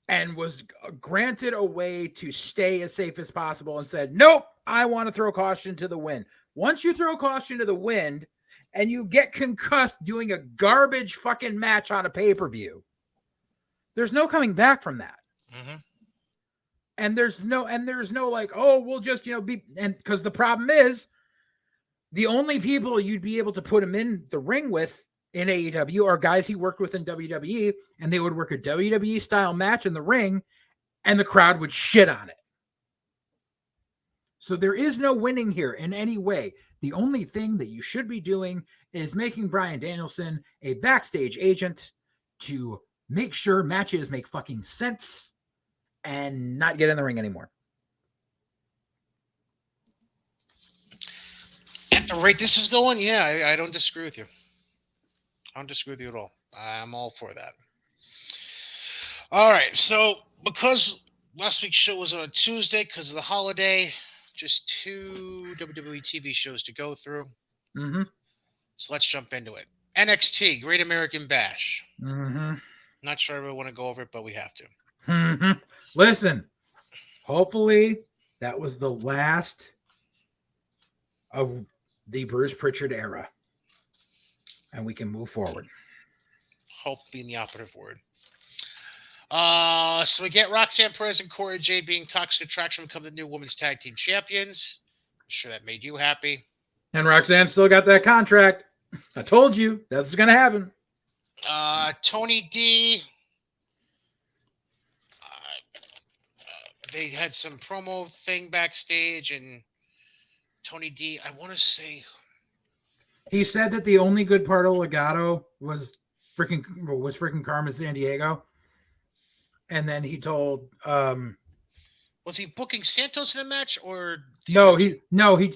and was granted a way to stay as safe as possible and said, nope, I want to throw caution to the wind. Once you throw caution to the wind and you get concussed doing a garbage fucking match on a pay-per-view, there's no coming back from that. Mm-hmm. And there's no like, oh, we'll just, and because the problem is the only people you'd be able to put him in the ring with in AEW are guys he worked with in WWE, and they would work a WWE style match in the ring and the crowd would shit on it. So there is no winning here in any way. The only thing that you should be doing is making Bryan Danielson a backstage agent to make sure matches make fucking sense and not get in the ring anymore. At the rate this is going, yeah, I don't disagree with you. I don't disagree with you at all. I'm all for that. All right, so because last week's show was on a Tuesday because of the holiday, just 2 WWE TV shows to go through. Mm-hmm. So let's jump into it. NXT, Great American Bash. Mm-hmm. Not sure I really want to go over it, but we have to. Mm-hmm. Listen, hopefully that was the last of the Bruce Pritchard era, and we can move forward. Hope being the operative word. So we get Roxanne Perez and Cora Jade being Toxic Attraction become the new women's tag team champions. I'm sure that made you happy. And Roxanne still got that contract. I told you that's going to happen. Tony D. They had some promo thing backstage, and Tony D. I want to say he said that the only good part of Legado was freaking Carmen Sandiego. And then he told was he booking Santos in a match or he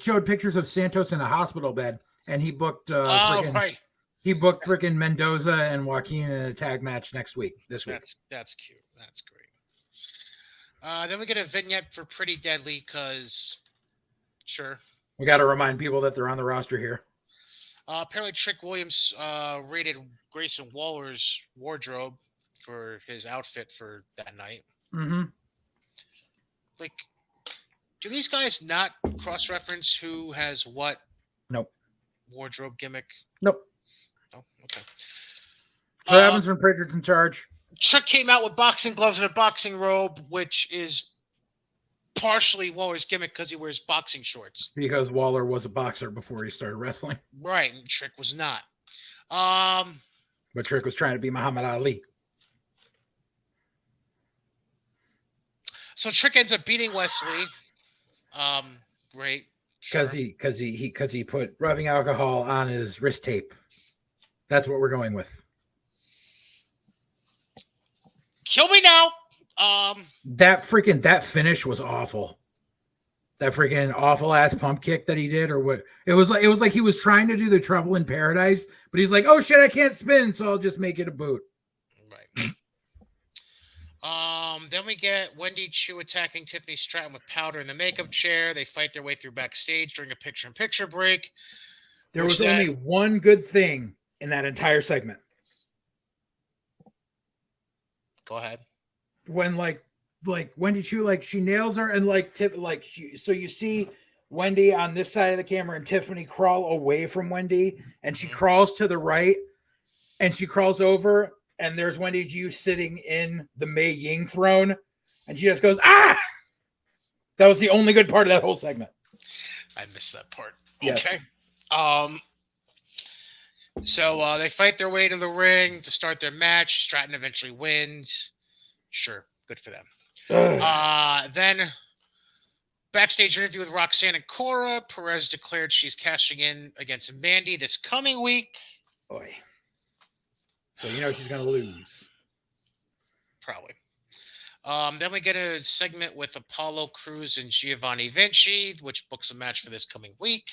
showed pictures of Santos in a hospital bed, and he booked right. He booked freaking Mendoza and Joaquin in a tag match this week. That's cute. That's great. Then we get a vignette for Pretty Deadly because sure. We got to remind people that they're on the roster here. Apparently Trick Williams rated Grayson Waller's wardrobe for his outfit for that night. Mm-hmm. Like, do these guys not cross-reference who has what? Nope. Wardrobe gimmick? Nope. Oh, okay. So what happens when Pritchard's in charge? Trick came out with boxing gloves and a boxing robe, which is partially Waller's gimmick because he wears boxing shorts. Because Waller was a boxer before he started wrestling. Right, and Trick was not. But Trick was trying to be Muhammad Ali. So Trick ends up beating Wesley. Great. Because he put rubbing alcohol on his wrist tape. That's what we're going with. Kill me now. That finish was awful. That freaking awful ass pump kick that he did, or what it was like he was trying to do the Trouble in Paradise, but he's like, oh shit, I can't spin, so I'll just make it a boot. Right. Then we get Wendy Chu attacking Tiffany Stratton with powder in the makeup chair. They fight their way through backstage during a picture-in-picture break. There was only one good thing in that entire segment. Go ahead. When like Wendy Chu, like she nails her, and like Tiff, like so you see Wendy on this side of the camera and Tiffany crawl away from Wendy, and she crawls to the right, and she crawls over, and there's Wendy Ju sitting in the Mei Ying throne, and she just goes, ah! That was the only good part of that whole segment. I missed that part. Yes. Okay. So they fight their way to the ring to start their match. Stratton eventually wins. Sure, good for them. Then backstage interview with Roxanne and Cora. Perez declared she's cashing in against Mandy this coming week. Boy. So you know she's going to lose. Probably. Then we get a segment with Apollo Crews and Giovanni Vinci, which books a match for this coming week.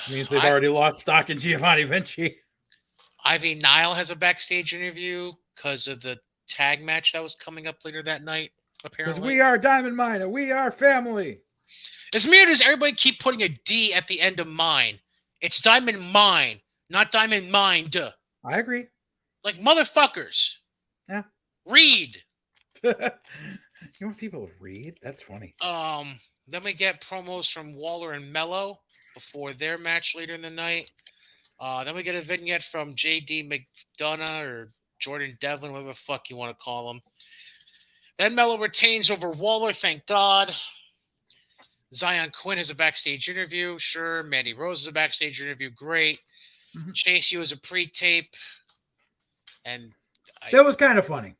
Means they've already lost stock in Giovanni Vinci. Ivy Nile has a backstage interview because of the tag match that was coming up later that night, apparently. Because we are Diamond Mine and we are family. As weird as everybody keep putting a D at the end of mine. It's Diamond Mine, not Diamond Mind. I agree. Like motherfuckers. Yeah. Read. You want people to read? That's funny. Then we get promos from Waller and Mello before their match later in the night. Then we get a vignette from JD McDonough or Jordan Devlin, whatever the fuck you want to call him. Then Mello retains over Waller, thank God. Zion Quinn has a backstage interview. Sure. Mandy Rose is a backstage interview. Great. Mm-hmm. Chase U is a pre-tape. And that was kind of funny.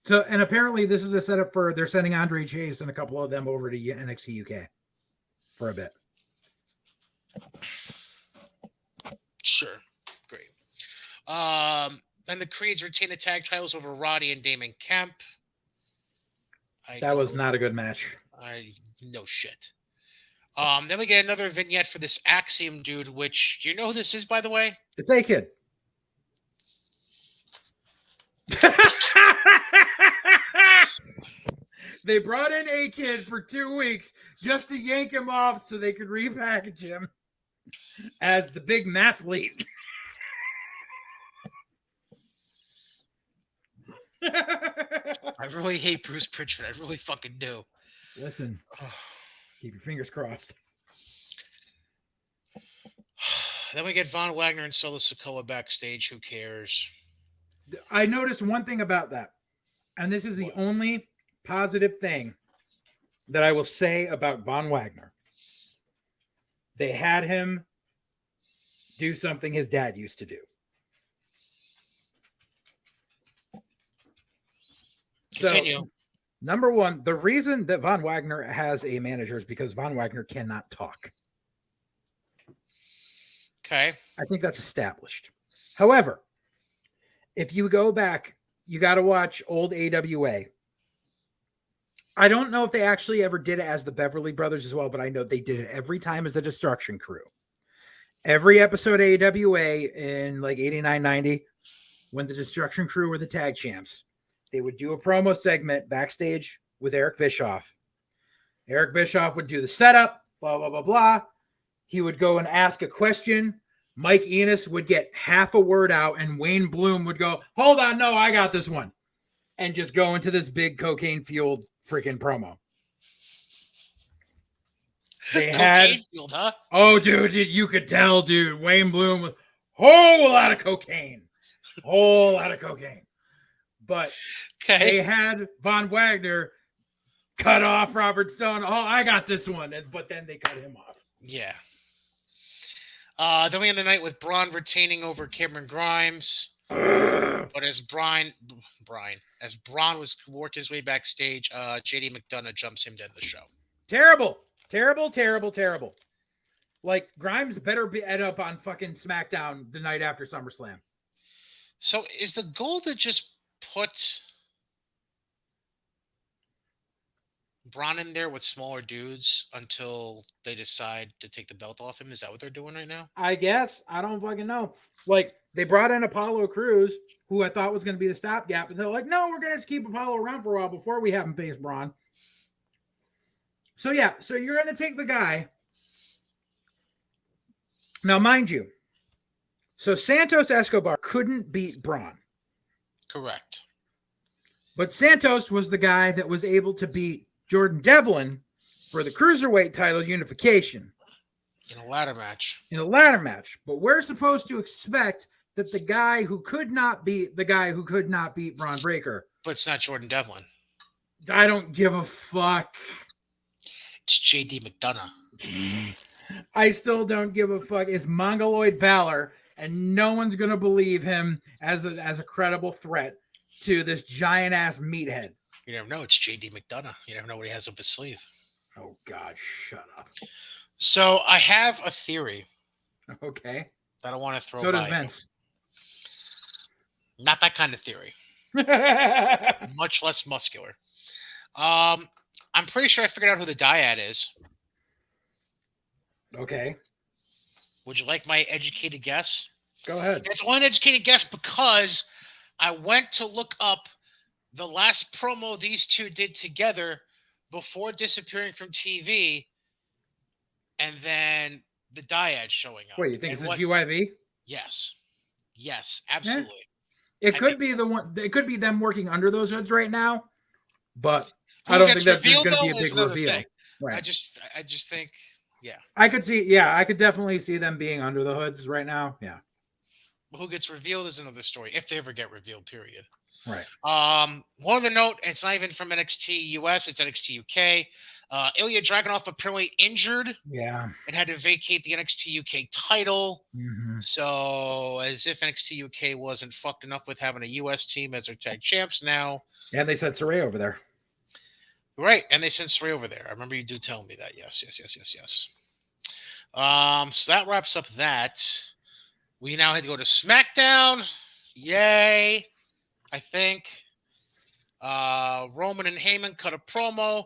So, and apparently this is a setup for, they're sending Andre Chase and a couple of them over to NXT UK for a bit. Sure. Great. Then the Creeds retain the tag titles over Roddy and Damon Kemp. That was not a good match. No shit. Then we get another vignette for this Axiom dude, which, do you know who this is, by the way? It's A-Kid. They brought in A-Kid for 2 weeks just to yank him off so they could repackage him as the big mathlete. I really hate Bruce Pritchard. I really fucking do. Listen, keep your fingers crossed. Then we get Von Wagner and Solo Sikoa backstage. Who cares? I noticed one thing about that, and this is the only positive thing that I will say about Von Wagner. They had him do something his dad used to do. Continue. So, number one, the reason that Von Wagner has a manager is because Von Wagner cannot talk. Okay. I think that's established. However, if you go back, you got to watch old AWA. I don't know if they actually ever did it as the Beverly Brothers as well, but I know they did it every time as the Destruction Crew. Every episode of AWA in like 89, 90, when the Destruction Crew were the tag champs, they would do a promo segment backstage with Eric Bischoff. Eric Bischoff would do the setup, blah, blah, blah, blah. He would go and ask a question. Mike Enos would get half a word out, and Wayne Bloom would go, hold on, no, I got this one. And just go into this big cocaine-fueled freaking promo. They had, fueled, huh? Oh, dude, you could tell, dude. Wayne Bloom was whole lot of cocaine. Whole lot of cocaine. But they had Von Wagner cut off Robert Stone. Oh, I got this one. But then they cut him off. Yeah. Then we end the night with Braun retaining over Cameron Grimes. But as Braun was working his way backstage, JD McDonough jumps him to end the show. Terrible. Like, Grimes better end up on fucking SmackDown the night after SummerSlam. So is the goal to just put Braun in there with smaller dudes until they decide to take the belt off him? Is that what they're doing right now? I guess. I don't fucking know. Like, they brought in Apollo Crews, who I thought was going to be the stopgap, and they're like, no, we're going to keep Apollo around for a while before we have him face Braun. So, yeah, so you're going to take the guy. Now, mind you, so Santos Escobar couldn't beat Braun. Correct. But Santos was the guy that was able to beat Jordan Devlin for the cruiserweight title unification in a ladder match. But we're supposed to expect that the guy who could not beat Braun Breaker. But it's not Jordan Devlin. I don't give a fuck. It's JD McDonough. I still don't give a fuck. It's Mongoloid Balor, and no one's gonna believe him as a credible threat to this giant ass meathead. You never know. It's JD McDonough. You never know what he has up his sleeve. Oh God, shut up. So I have a theory. Okay. That I want to throw. So does Vince. Not that kind of theory. Much less muscular. I'm pretty sure I figured out who the dyad is. Okay. Would you like my educated guess? Go ahead. It's one educated guess because I went to look up the last promo these two did together before disappearing from TV, and then the dyad showing up. Wait, you think it's a GYV? Yes. Yes, absolutely. Yeah. It could be the one. It could be them working under those hoods right now, but I don't think that's going to be a big reveal. Right. I just think, yeah. I could see. Yeah, I could definitely see them being under the hoods right now. Yeah. Who gets revealed is another story, if they ever get revealed. Period. Right. One other note, it's not even from NXT US, it's NXT UK. Ilya Dragunov apparently injured. Yeah. And had to vacate the NXT UK title. Mm-hmm. So as if NXT UK wasn't fucked enough with having a US team as their tag champs now. And they sent Saray over there. Right. And they sent Saray over there. I remember you do tell me that. Yes. So that wraps up that. We now had to go to SmackDown. Yay. I think Roman and Heyman cut a promo.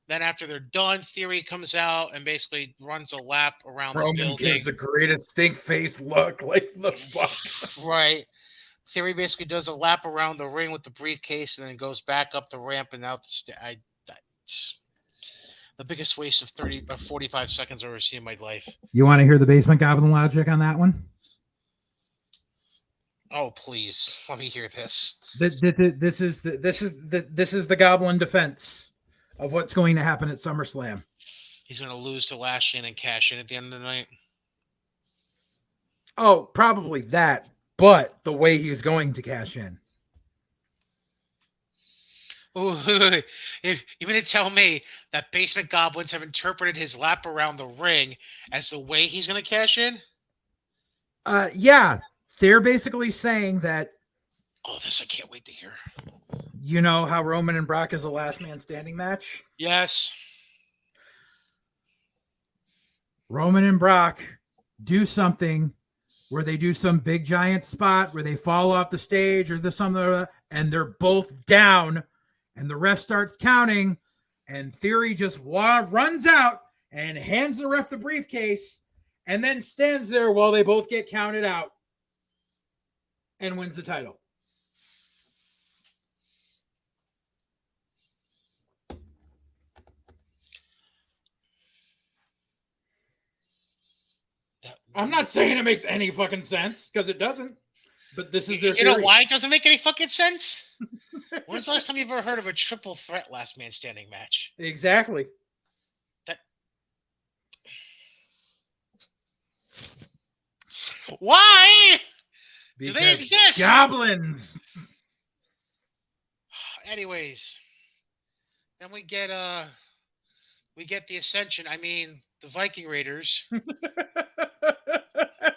Then after they're done, Theory comes out and basically runs a lap around the building. Roman gives the greatest stink face look. Like the fuck. Right. Theory basically does a lap around the ring with the briefcase and then goes back up the ramp and out the the biggest waste of 45 seconds I've ever seen in my life. You want to hear the basement goblin logic on that one? Oh, please. Let me hear this. This is the goblin defense of what's going to happen at SummerSlam. He's going to lose to Lashley and then cash in at the end of the night. Oh, probably that, but the way he's going to cash in. Ooh, you mean to tell me that Basement Goblins have interpreted his lap around the ring as the way he's going to cash in? Yeah. They're basically saying that. Oh, this I can't wait to hear. You know how Roman and Brock is a last man standing match? Yes. Roman and Brock do something where they do some big giant spot where they fall off the stage or something, and they're both down, and the ref starts counting, and Theory just runs out and hands the ref the briefcase, and then stands there while they both get counted out and wins the title. I'm not saying it makes any fucking sense, because it doesn't. But this is their You know theory. why it doesn't make any fucking sense? When's the last time you've ever heard of a triple threat last man standing match? Exactly. Why Because do they exist? Goblins. Anyways, then we get the Ascension. I mean, the Viking Raiders.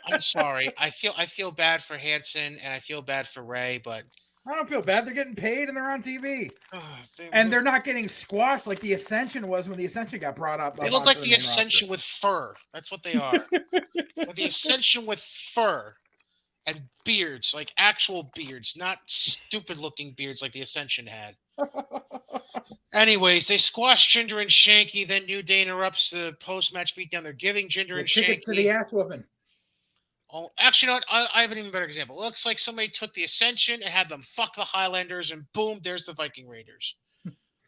I'm sorry. I feel bad for Hanson and I feel bad for Ray, but I don't feel bad. They're getting paid and they're on TV. They're not getting squashed like the Ascension was when the Ascension got brought up. They look like the Ascension with fur. That's what they are. The Ascension with fur and beards, like actual beards, not stupid looking beards like the Ascension had. Anyways, they squash Jinder and Shanky. Then New Day interrupts the post-match beatdown. They're giving Jinder and Shanky to the ass whooping. Oh, actually, no, I have an even better example. It looks like somebody took the Ascension and had them fuck the Highlanders, and boom, there's the Viking Raiders.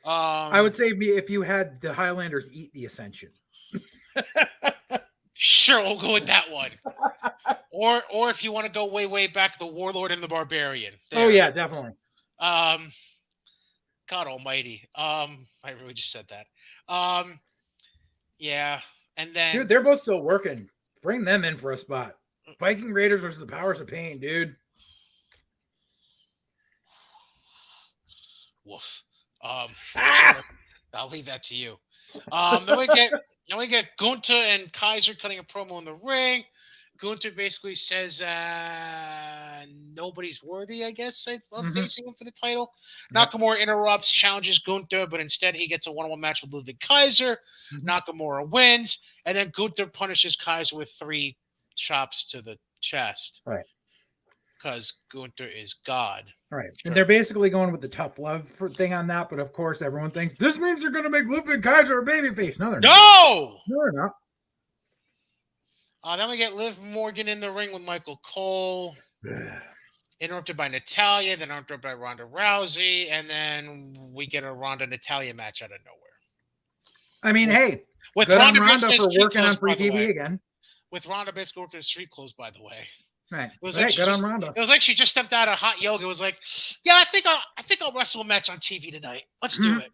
I would say if you had the Highlanders eat the Ascension. Sure, we'll go with that one. Or if you want to go way back, the Warlord and the Barbarian. There. Oh yeah, definitely. God Almighty. I really just said that. Yeah. And then Dude, they're both still working. Bring them in for a spot. Viking Raiders versus the Powers of Pain, dude. woof. Ah! Sure. I'll leave that to you. Then we get Gunther and Kaiser cutting a promo in the ring. Gunther basically says nobody's worthy, I guess, of facing him for the title. Yep. Nakamura interrupts, challenges Gunther, but instead he gets a one-on-one match with Ludwig Kaiser. Nakamura wins, and then Gunther punishes Kaiser with 3 chops to the chest. Right. Because Gunther is God. Right. Sure. And they're basically going with the tough love thing on that, but of course everyone thinks this means they're going to make Ludwig Kaiser a babyface. No, they're not. No, they're not. Then we get Liv Morgan in the ring with Michael Cole. Interrupted by Natalya, then interrupted by Ronda Rousey, and then we get a Ronda-Natalya match out of nowhere. I mean, hey, with good Ronda on Ronda for working on free by the way. TV again. With Ronda basically working street clothes, by the way. Right. It was Hey, like good on Ronda. It was like she just stepped out of hot yoga. It was like, yeah, I think I'll wrestle a match on TV tonight. Let's do it.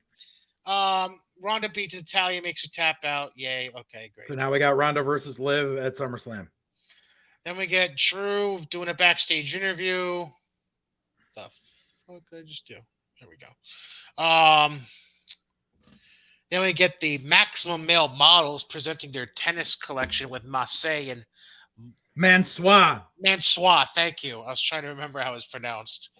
Ronda beats Natalya, makes her tap out. Yay. Okay, great. So now we got Ronda versus Liv at SummerSlam. Then we get Drew doing a backstage interview. The fuck did I just do? There we go. Then we get the Maximum Male Models presenting their tennis collection with Marseille and Mansois. Thank you. I was trying to remember how it was pronounced.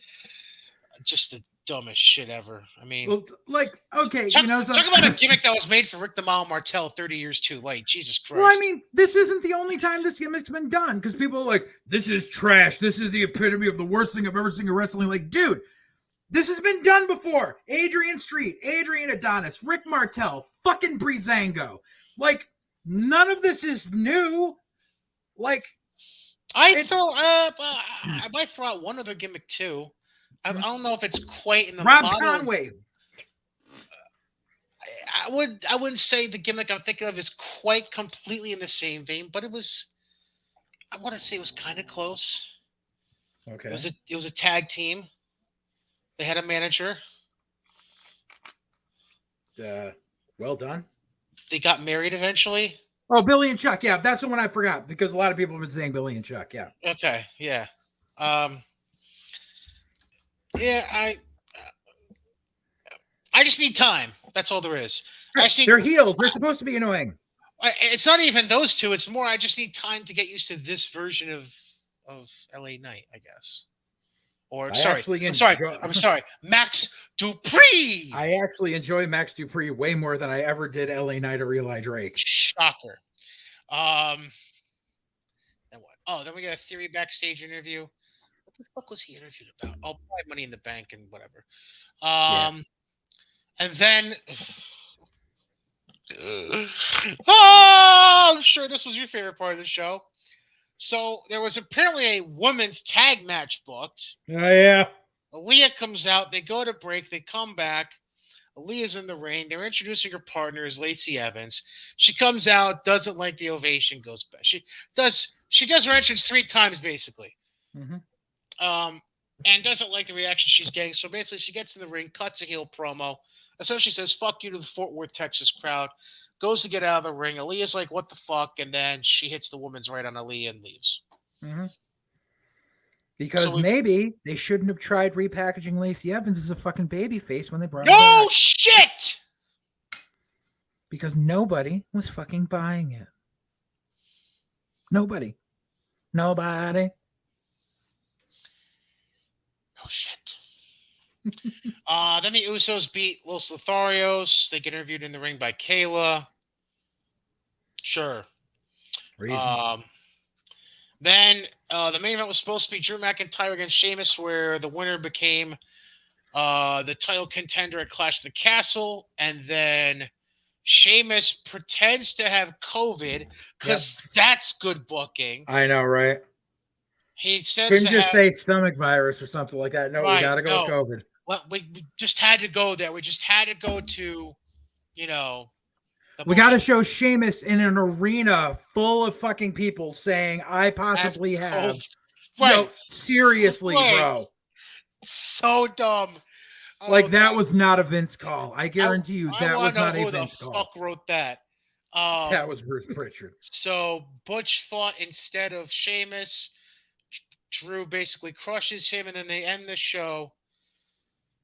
Just the dumbest shit ever. I mean, well, like, okay, talk about a gimmick that was made for Rick the Mile Martel 30 years too late. Jesus Christ. Well, I mean, this isn't the only time this gimmick's been done because people are like, this is trash. This is the epitome of the worst thing I've ever seen in wrestling. Like, dude, this has been done before. Adrian Street, Adrian Adonis, Rick Martel, fucking Breezango. Like, none of this is new. Like, I might throw out one other gimmick too. I don't know if it's quite in the Rob model. Conway. I wouldn't say the gimmick I'm thinking of is quite completely in the same vein, but it was. I want to say it was kind of close. Okay. It was a tag team. They had a manager. Well done. They got married eventually. Oh, Billy and Chuck. Yeah, that's the one I forgot because a lot of people have been saying Billy and Chuck. Yeah. Okay. Yeah. Yeah. I just need time. That's all there is. They're heels. They're supposed to be annoying. It's not even those two. It's more. I just need time to get used to this version of LA Knight, I guess. Or I'm sorry, Max Dupree. I actually enjoy Max Dupree way more than I ever did LA Knight or Eli Drake. Shocker. Then what? Oh, then we got a Theory backstage interview. What the fuck was he interviewed about? Oh, probably Money in the Bank and whatever. And then I'm sure this was your favorite part of the show. So there was apparently a women's tag match booked. Oh, yeah. Aaliyah comes out. They go to break. They come back. Aaliyah's in the ring. They're introducing her partner as Lacey Evans. She comes out, doesn't like the ovation, goes back. She does her entrance 3 times, basically. And doesn't like the reaction she's getting. So basically, she gets in the ring, cuts a heel promo, essentially says, fuck you to the Fort Worth, Texas crowd. Goes to get out of the ring. Aaliyah's like, what the fuck? And then she hits the woman's right on Aaliyah and leaves. Because maybe they shouldn't have tried repackaging Lacey Evans as a fucking baby face when they brought her No back. shit! Because nobody was fucking buying it. Nobody. No shit. Then the Usos beat Los Lotharios. They get interviewed in the ring by Kayla. Sure. Then the main event was supposed to be Drew McIntyre against Sheamus, where the winner became the title contender at Clash of the Castle. And then Sheamus pretends to have COVID because that's good booking. I know, right? He says couldn't just say stomach virus or something like that. No, we got to go with COVID. Well, we just had to go there. We just had to go to, we got to show Sheamus in an arena full of fucking people saying, I possibly have. Right. No, seriously, bro. So dumb. Like, that was not a Vince call. I guarantee you that was not a Vince call. Who the fuck wrote that? That was Bruce Pritchard. So Butch fought instead of Sheamus. Drew basically crushes him, and then they end the show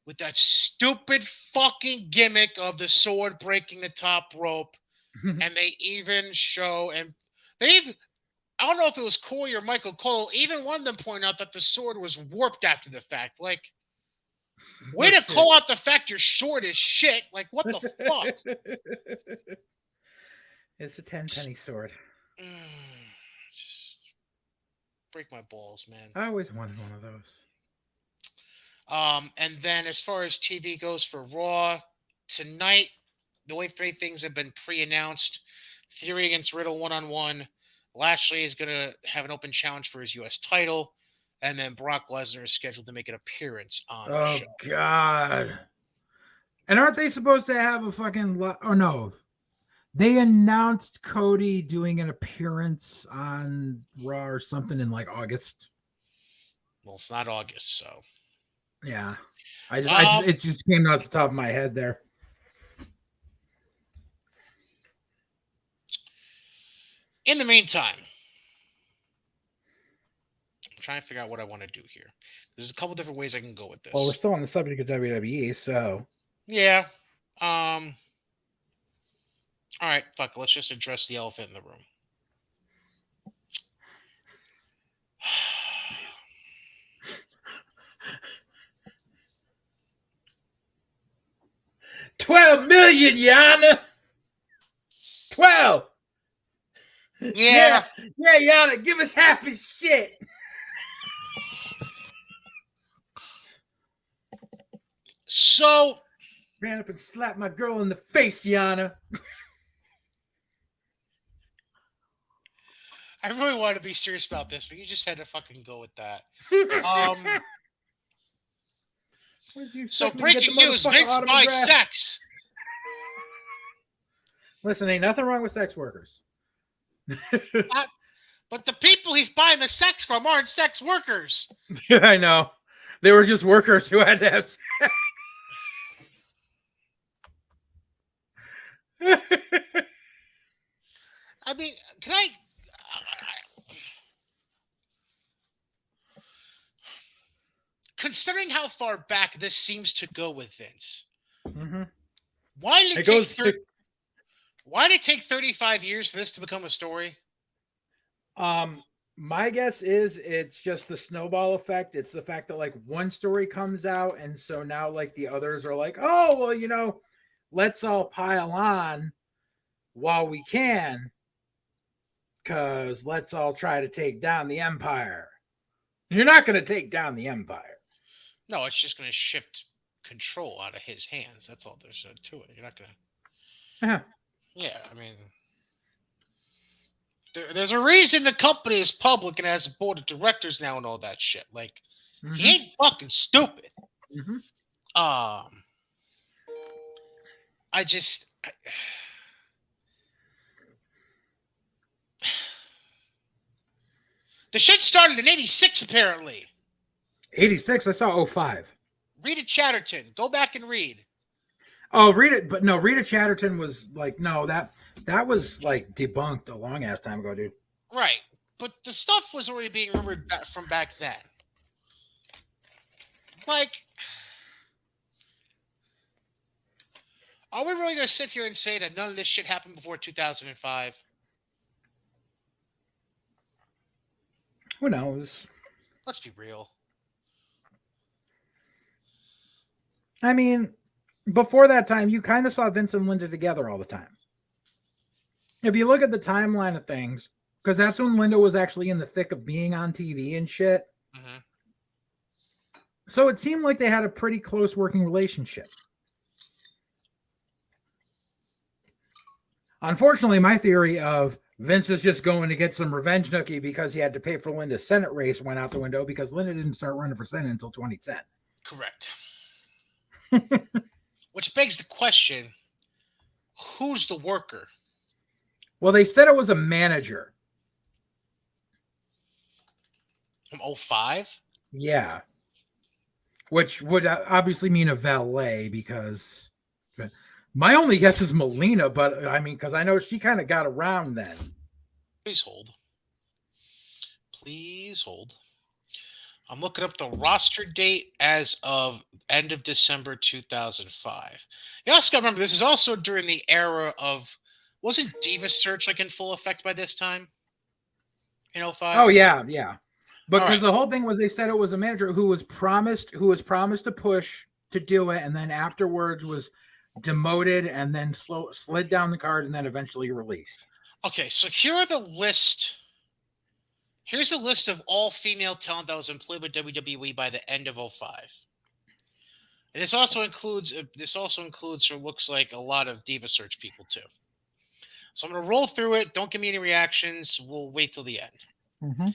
with that stupid fucking gimmick of the sword breaking the top rope. And they even show, and they even, I don't know if it was Corey or Michael Cole, even one of them point out that the sword was warped after the fact. Like, way to call out the fact your sword is shit. Like, what the fuck? It's a 10-penny sword. Just break my balls, man. I always wanted one of those. And then as far as TV goes for Raw, tonight, the way three things have been pre-announced, Theory against Riddle 1-on-1. Lashley is going to have an open challenge for his U.S. title. And then Brock Lesnar is scheduled to make an appearance on the show. Oh, God. And aren't they supposed to have a fucking... Oh, no. They announced Cody doing an appearance on Raw or something in, like, August. Well, it's not August, so... Yeah. It just came out the top of my head there. In the meantime, I'm trying to figure out what I want to do here. There's a couple different ways I can go with this. Well, we're still on the subject of WWE, so... Yeah. All right, fuck. Let's just address the elephant in the room. $12 million, Yana. 12. Yeah. Yeah, Yana, give us half his shit. So ran up and slapped my girl in the face, Yana. I really wanted to be serious about this, but you just had to fucking go with that. So breaking news: Vince buys sex. Listen, ain't nothing wrong with sex workers. But the people he's buying the sex from aren't sex workers. Yeah, I know. They were just workers who had to have sex. I mean, can I considering how far back this seems to go with Vince, why did it take 35 years for this to become a story? My guess is it's just the snowball effect. It's the fact that like one story comes out, and so now like the others are like, oh well, you know, let's all pile on while we can, because let's all try to take down the Empire. You're not going to take down the Empire. No, it's just going to shift control out of his hands. That's all there's to it. You're not going to. Yeah, I mean, there's a reason the company is public and has a board of directors now and all that shit. Like, he ain't fucking stupid. The shit started in 86, apparently. 86? I saw 05. Rita Chatterton. Go back and read. Oh, Rita Chatterton was like, no, that was like debunked a long ass time ago, dude. Right. But the stuff was already being rumored from back then. Like, are we really going to sit here and say that none of this shit happened before 2005? Who knows? Let's be real. I mean, before that time, you kind of saw Vince and Linda together all the time. If you look at the timeline of things, because that's when Linda was actually in the thick of being on TV and shit. So it seemed like they had a pretty close working relationship. Unfortunately, my theory of Vince is just going to get some revenge nookie because he had to pay for Linda's Senate race went out the window because Linda didn't start running for Senate until 2010. Correct. Which begs the question, who's the worker? Well, they said it was a manager. From 05? Yeah. Which would obviously mean a valet because My only guess is Melina, but I mean, because I know she kind of got around then. Please hold. Please hold. I'm looking up the roster date as of end of December 2005. You also got to remember, this is also during the era of, wasn't Diva Search like in full effect by this time? In 05? Oh yeah, yeah. Because right. the whole thing was they said it was a manager who was promised to push to do it, and then afterwards was demoted and then slid down the card and then eventually released. Okay, so here are the list. Here's a list of all female talent that was employed with WWE by the end of 05. And this also includes or looks like a lot of Diva Search people too. So I'm going to roll through it. Don't give me any reactions. We'll wait till the end. Mm-hmm.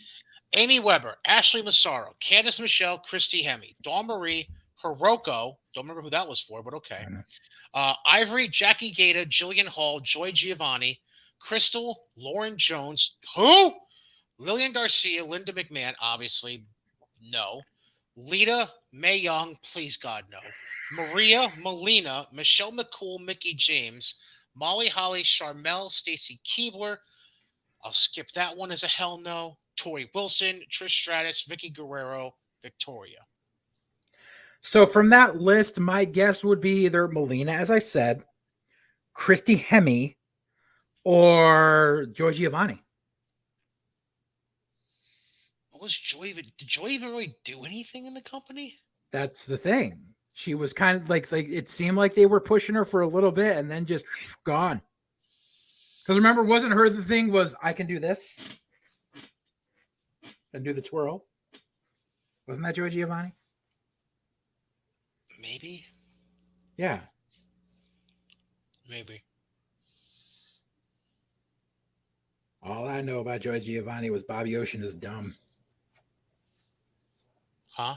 Amy Weber, Ashley Massaro, Candice Michelle, Christy Hemme, Dawn Marie, Hiroko. Don't remember who that was for, but okay. Ivory, Jackie Gata, Jillian Hall, Joy Giovanni, Crystal, Lauren Jones. Who? Lillian Garcia, Linda McMahon, obviously, no. Lita, Mae Young, please God, no. Maria, Melina, Michelle McCool, Mickey James, Molly Holly, Charmel, Stacy Keebler. I'll skip that one as a hell no. Tori Wilson, Trish Stratus, Vicky Guerrero, Victoria. So from that list, my guess would be either Melina, as I said, Christy Hemme, or Joy Giovanni. Did Joy even really do anything in the company? That's the thing. She was kind of like it seemed like they were pushing her for a little bit and then just gone. Because remember, wasn't her the thing was I can do this and do the twirl? Wasn't that Joy Giovanni? Maybe. Yeah. Maybe. All I know about Joy Giovanni was Bobby Ocean is dumb. Huh?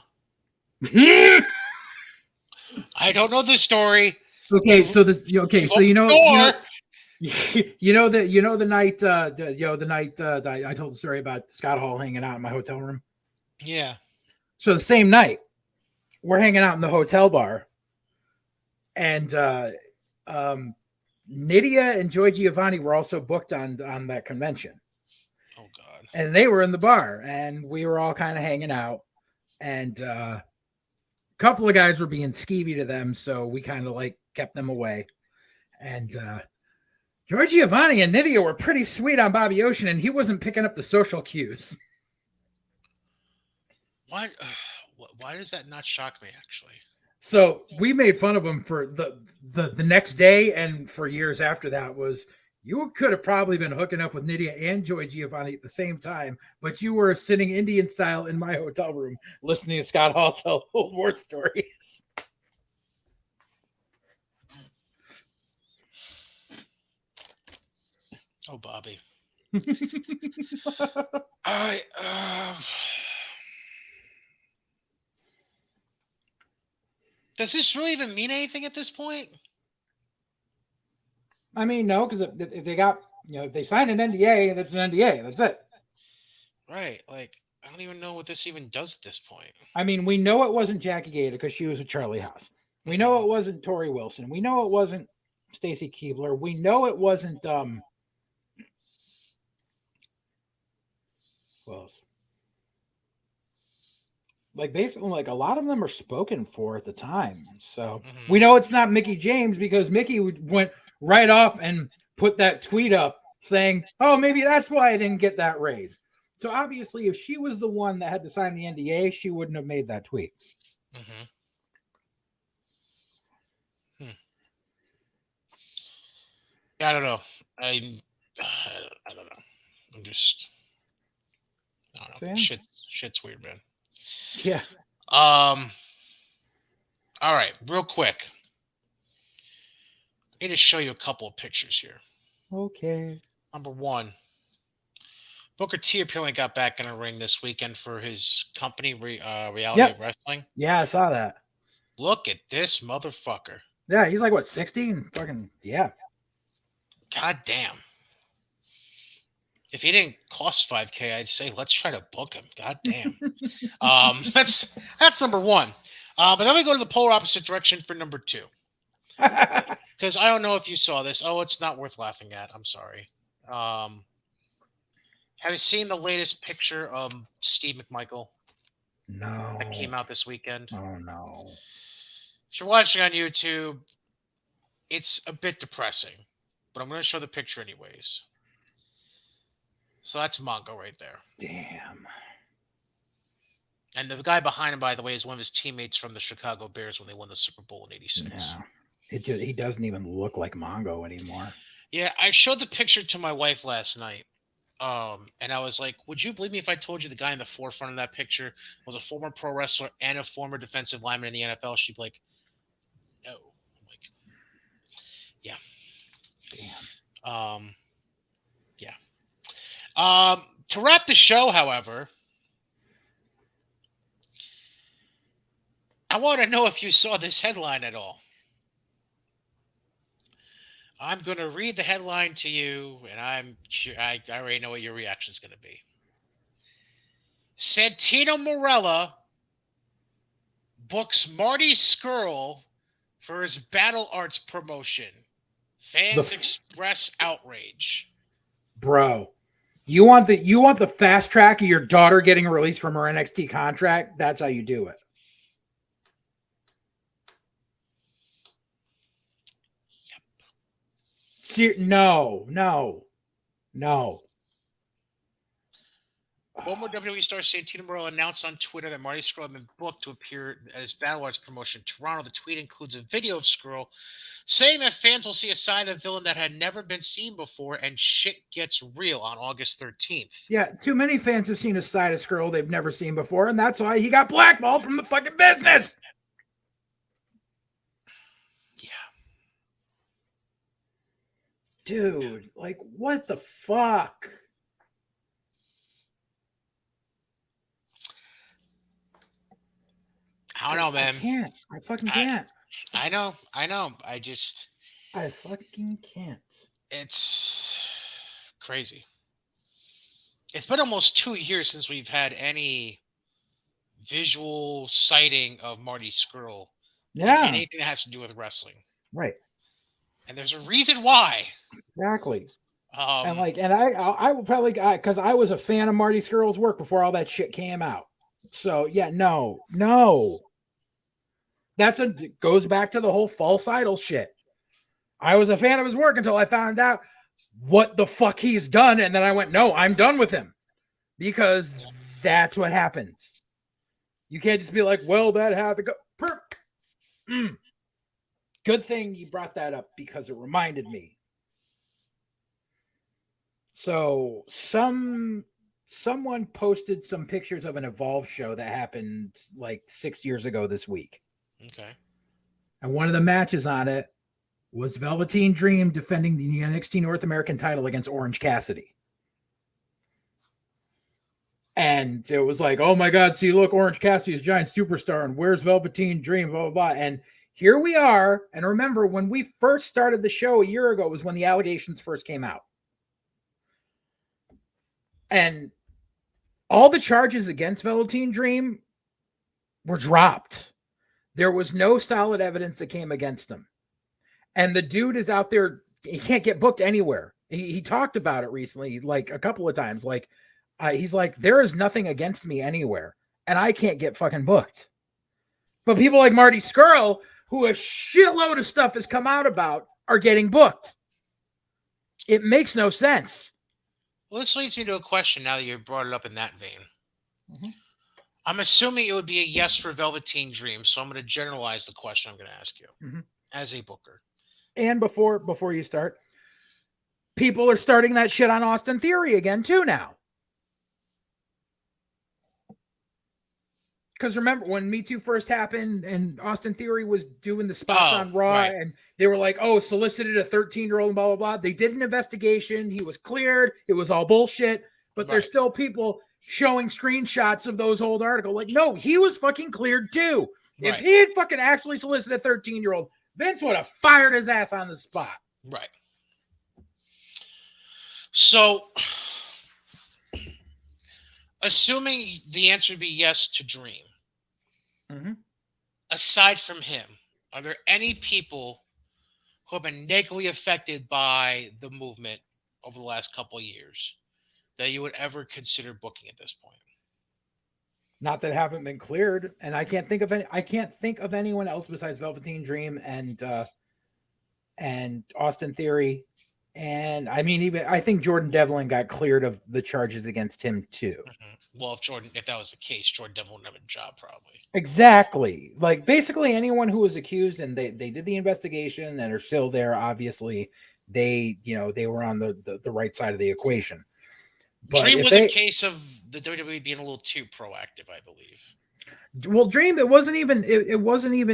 I don't know the story. Okay, so this. Okay, so you know the night. The night I told the story about Scott Hall hanging out in my hotel room. Yeah. So the same night, we're hanging out in the hotel bar, and Nydia and Joy Giovanni were also booked on that convention. Oh God! And they were in the bar, and we were all kind of hanging out, and a couple of guys were being skeevy to them, so we kind of like kept them away. And Joy Giovanni and Nydia were pretty sweet on Bobby Ocean, and he wasn't picking up the social cues. Why does that not shock me? Actually. So we made fun of him for the next day and for years after that. Was you could have probably been hooking up with Nydia and Joy Giovanni at the same time, but you were sitting Indian style in my hotel room listening to Scott Hall tell old war stories. Oh, Bobby. Does this really even mean anything at this point? I mean, no, because if they got, if they signed an NDA, that's an NDA. That's it. Right. Like, I don't even know what this even does at this point. I mean, we know it wasn't Jackie Gata because she was with Charlie Haas. We know it wasn't Tori Wilson. We know it wasn't Stacy Keebler. We know it wasn't, who else? Like basically, like a lot of them are spoken for at the time. So we know it's not Mickey James because Mickey went right off and put that tweet up saying, "Oh, maybe that's why I didn't get that raise." So obviously, if she was the one that had to sign the NDA, she wouldn't have made that tweet. Yeah, I don't know. I don't know. I'm just. I don't know. So, yeah. Shit's weird, man. Yeah. All right, real quick. I need to show you a couple of pictures here. Okay. Number one, Booker T apparently got back in a ring this weekend for his company, Reality of Wrestling. Yeah, I saw that. Look at this motherfucker. Yeah, he's like, what, 16? Fucking, yeah. God damn. If he didn't cost $5,000, I'd say let's try to book him. God damn. That's number one. But then we go to the polar opposite direction for number two. because I don't know if you saw this. Oh, it's not worth laughing at. I'm sorry. Um, have you seen the latest picture of Steve McMichael No. that came out this weekend? Oh no. If you're watching on YouTube, it's a bit depressing, but I'm going to show the picture anyways. So that's Mongo right there. Damn. And the guy behind him, by the way, is one of his teammates from the Chicago Bears when they won the Super Bowl in '86. Yeah. He doesn't even look like Mongo anymore. Yeah, I showed the picture to my wife last night. And I was like, would you believe me if I told you the guy in the forefront of that picture was a former pro wrestler and a former defensive lineman in the NFL? She'd be like, no. I'm like, yeah. Damn. Yeah. To wrap the show, however, I want to know if you saw this headline at all. I'm going to read the headline to you, and I already know what your reaction is going to be. Santino Marella books Marty Scurll for his Battle Arts promotion. Fans express outrage. Bro, you want the fast track of your daughter getting released from her NXT contract? That's how you do it. No. Former WWE star Santino Marella announced on Twitter that Marty Scurll had been booked to appear at his Battle Arts promotion in Toronto. The tweet includes a video of Scurll saying that fans will see a side of the villain that had never been seen before, and shit gets real on August 13th. Yeah, too many fans have seen a side of Scurll they've never seen before, and that's why he got blackballed from the fucking business. Yeah. Dude, like, what the fuck? I don't know, man. I fucking can't. I know. I fucking can't. It's crazy. It's been almost 2 years since we've had any visual sighting of Marty Scurll. Yeah. Anything that has to do with wrestling. Right. And there's a reason why. Exactly. And I will probably, because I was a fan of Marty Scurll's work before all that shit came out. So yeah, no. Goes back to the whole false idol shit. I was a fan of his work until I found out what the fuck he's done, and then I went, no, I'm done with him, because that's what happens. You can't just be like, well, that had to go. Good thing you brought that up, because it reminded me. So someone posted some pictures of an Evolve show that happened like 6 years ago this week. Okay. And one of the matches on it was Velveteen Dream defending the NXT North American title against Orange Cassidy. And it was like, oh my God, see, look, Orange Cassidy is a giant superstar, and where's Velveteen Dream, blah, blah, blah. And here we are. And remember, when we first started the show a year ago was when the allegations first came out. And all the charges against Velveteen Dream were dropped. There was no solid evidence that came against him. And the dude is out there. He can't get booked anywhere. He talked about it recently, like a couple of times. Like, he's like, there is nothing against me anywhere, and I can't get fucking booked. But people like Marty Scurll, who a shitload of stuff has come out about, are getting booked. It makes no sense. Well, this leads me to a question now that you brought it up in that vein. Mm-hmm. I'm assuming it would be a yes for Velveteen Dream, so I'm going to generalize the question I'm going to ask you as a booker. And before you start, people are starting that shit on Austin Theory again too now. Because remember when Me Too first happened and Austin Theory was doing the spots on Raw, and they were like, oh, solicited a 13-year-old and blah, blah, blah. They did an investigation. He was cleared. It was all bullshit. But there's still people showing screenshots of those old articles. Like, no, he was fucking cleared too. Right. If he had fucking actually solicited a 13-year-old, Vince would have fired his ass on the spot. Right. So, assuming the answer would be yes to Dream, aside from him, are there any people who have been negatively affected by the movement over the last couple of years that you would ever consider booking at this point? Not that haven't been cleared, and I can't think of any. I can't think of anyone else besides Velveteen Dream and Austin Theory, and I mean, even I think Jordan Devlin got cleared of the charges against him too. Mm-hmm. Well, if that was the case, Jordan Devlin wouldn't have a job probably. Exactly, like basically anyone who was accused and they did the investigation and are still there. Obviously, they were on the right side of the equation. But Dream was a case of the WWE being a little too proactive, I believe. Well, Dream, it wasn't even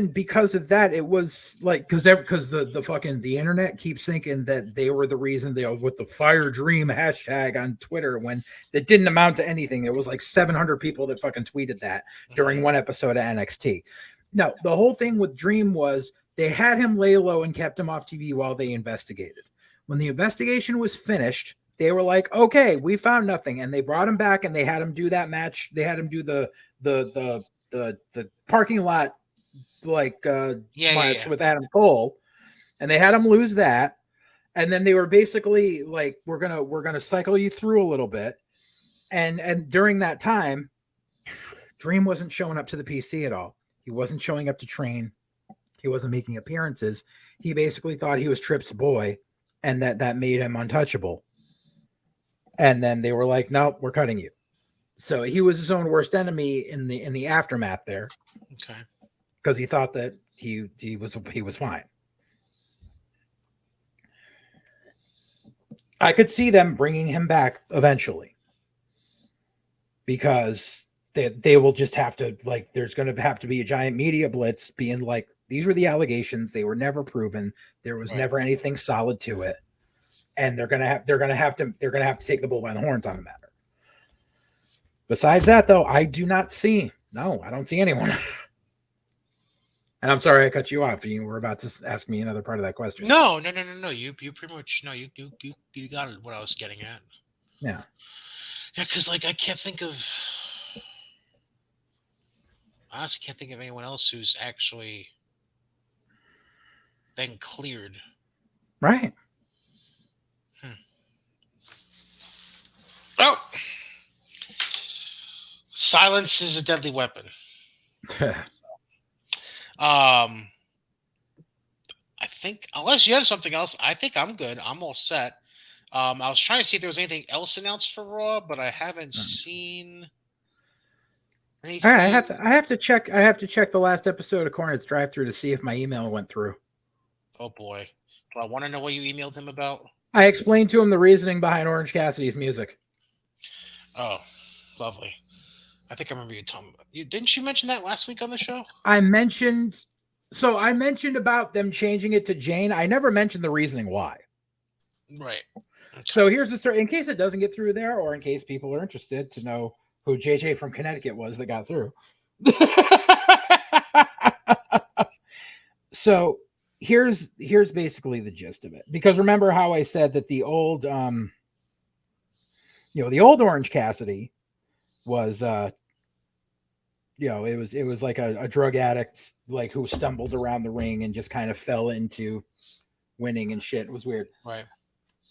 because of that. It was like because the internet keeps thinking that they were the reason with the Fire Dream hashtag on Twitter when it didn't amount to anything. It was like 700 people that fucking tweeted that during one episode of NXT. No, the whole thing with Dream was they had him lay low and kept him off TV while they investigated. When the investigation was finished, they were like, okay, we found nothing. And they brought him back and they had him do that match. They had him do the parking lot match with Adam Cole. And they had him lose that. And then they were basically like, we're gonna cycle you through a little bit. And during that time, Dream wasn't showing up to the PC at all. He wasn't showing up to train. He wasn't making appearances. He basically thought he was Tripp's boy, and that made him untouchable. And then they were like, "No, we're cutting you." So he was his own worst enemy in the aftermath there. Okay, because he thought that he was fine. I could see them bringing him back eventually, because they will just have to, like, there's going to have to be a giant media blitz being like, these were the allegations, they were never proven, there was never anything solid to it. And they're gonna have to take the bull by the horns on the matter. Besides that, though, I don't see anyone. And I'm sorry I cut you off. You were about to ask me another part of that question. No. You pretty much you got what I was getting at. Yeah, because like I honestly can't think of anyone else who's actually been cleared. Right. Oh, silence is a deadly weapon. I think, unless you have something else, I think I'm good. I'm all set. I was trying to see if there was anything else announced for Raw, but I haven't seen anything. All right, I have to check the last episode of Cornet's Drive-Thru to see if my email went through. Oh boy, do I want to know what you emailed him about? I explained to him the reasoning behind Orange Cassidy's music. Oh, lovely. I think I remember you telling me. Didn't you mention that last week on the show? I mentioned about them changing it to Jane. I never mentioned the reasoning why. Right. Okay. So here's the story. In case it doesn't get through there, or in case people are interested to know who JJ from Connecticut was that got through. So here's basically the gist of it. Because remember how I said that the old Orange Cassidy was it was like a drug addict, like, who stumbled around the ring and just kind of fell into winning and shit. It was weird. Right.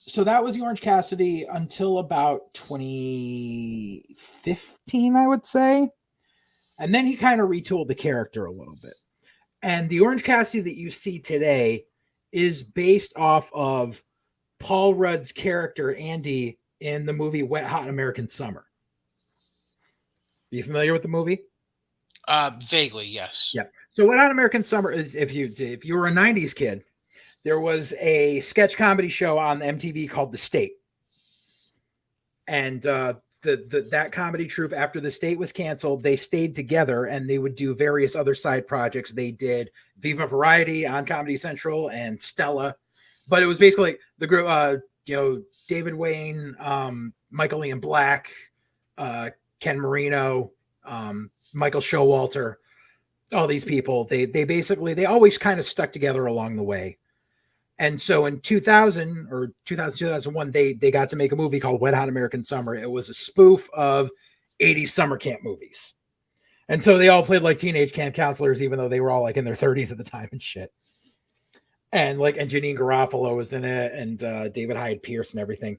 So that was the Orange Cassidy until about 2015, I would say. And then he kind of retooled the character a little bit. And the Orange Cassidy that you see today is based off of Paul Rudd's character, Andy, in the movie Wet Hot American Summer. Are you familiar with the movie? Vaguely, yes. Yeah. So Wet Hot American Summer is, if you were a 90s kid, there was a sketch comedy show on MTV called The State. And that comedy troupe, after The State was canceled, they stayed together and they would do various other side projects. They did Viva Variety on Comedy Central and Stella. But it was basically the group, David Wayne, Michael Ian Black, Ken Marino, Michael Showalter, all these people. They always kind of stuck together along the way. And so in 2001, they got to make a movie called Wet Hot American Summer. It was a spoof of 80s summer camp movies. And so they all played like teenage camp counselors, even though they were all like in their 30s at the time and shit. and Janine Garofalo was in it, and David Hyde Pierce and everything.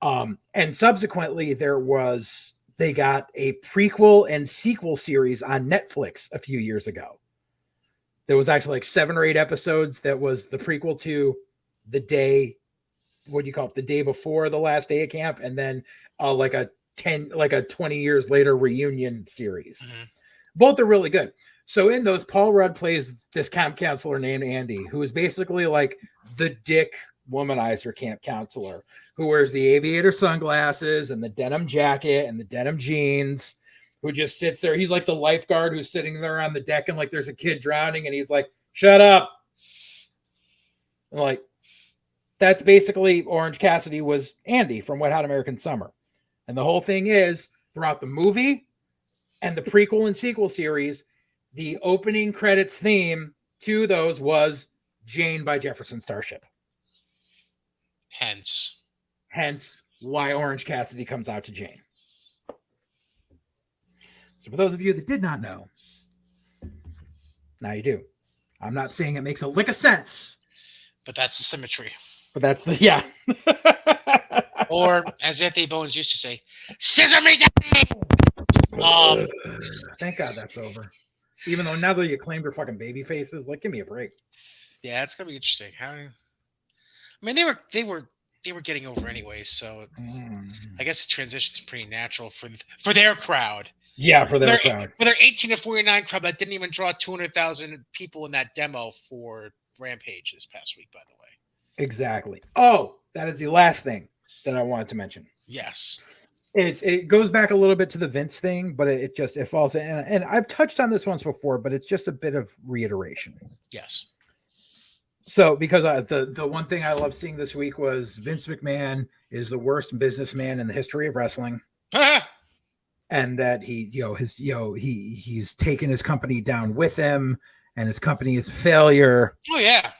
And subsequently they got a prequel and sequel series on Netflix a few years ago. There was actually like 7 or 8 episodes that was the prequel to the day, what do you call it, the day before the last day of camp, and then like a 20 years later reunion series. Mm-hmm. Both are really good. So in those, Paul Rudd plays this camp counselor named Andy, who is basically like the dick womanizer camp counselor, who wears the aviator sunglasses and the denim jacket and the denim jeans, who just sits there. He's like the lifeguard who's sitting there on the deck and like there's a kid drowning and he's like, shut up. And like, that's basically Orange Cassidy was Andy from Wet Hot American Summer. And the whole thing is, throughout the movie and the prequel and sequel series, the opening credits theme to those was Jane by Jefferson Starship. Hence why Orange Cassidy comes out to Jane. So for those of you that did not know, now you do. I'm not saying it makes a lick of sense. But that's the symmetry. But that's the, yeah. Or, as Anthony Bowens used to say, scissor me down! Thank God that's over. Even though now that you claimed your fucking baby faces, like, give me a break. Yeah, it's gonna be interesting. I mean, they were getting over anyway, so I guess the transition's pretty natural for their crowd. Yeah, for their crowd. For their 18 to 49 crowd that didn't even draw 200,000 people in that demo for Rampage this past week, by the way. Exactly. Oh, that is the last thing that I wanted to mention. Yes. It goes back a little bit to the Vince thing, but it falls in. And I've touched on this once before, but it's just a bit of reiteration. Yes. So, because the one thing I love seeing this week was Vince McMahon is the worst businessman in the history of wrestling, and that he's taken his company down with him, and his company is a failure. Oh yeah.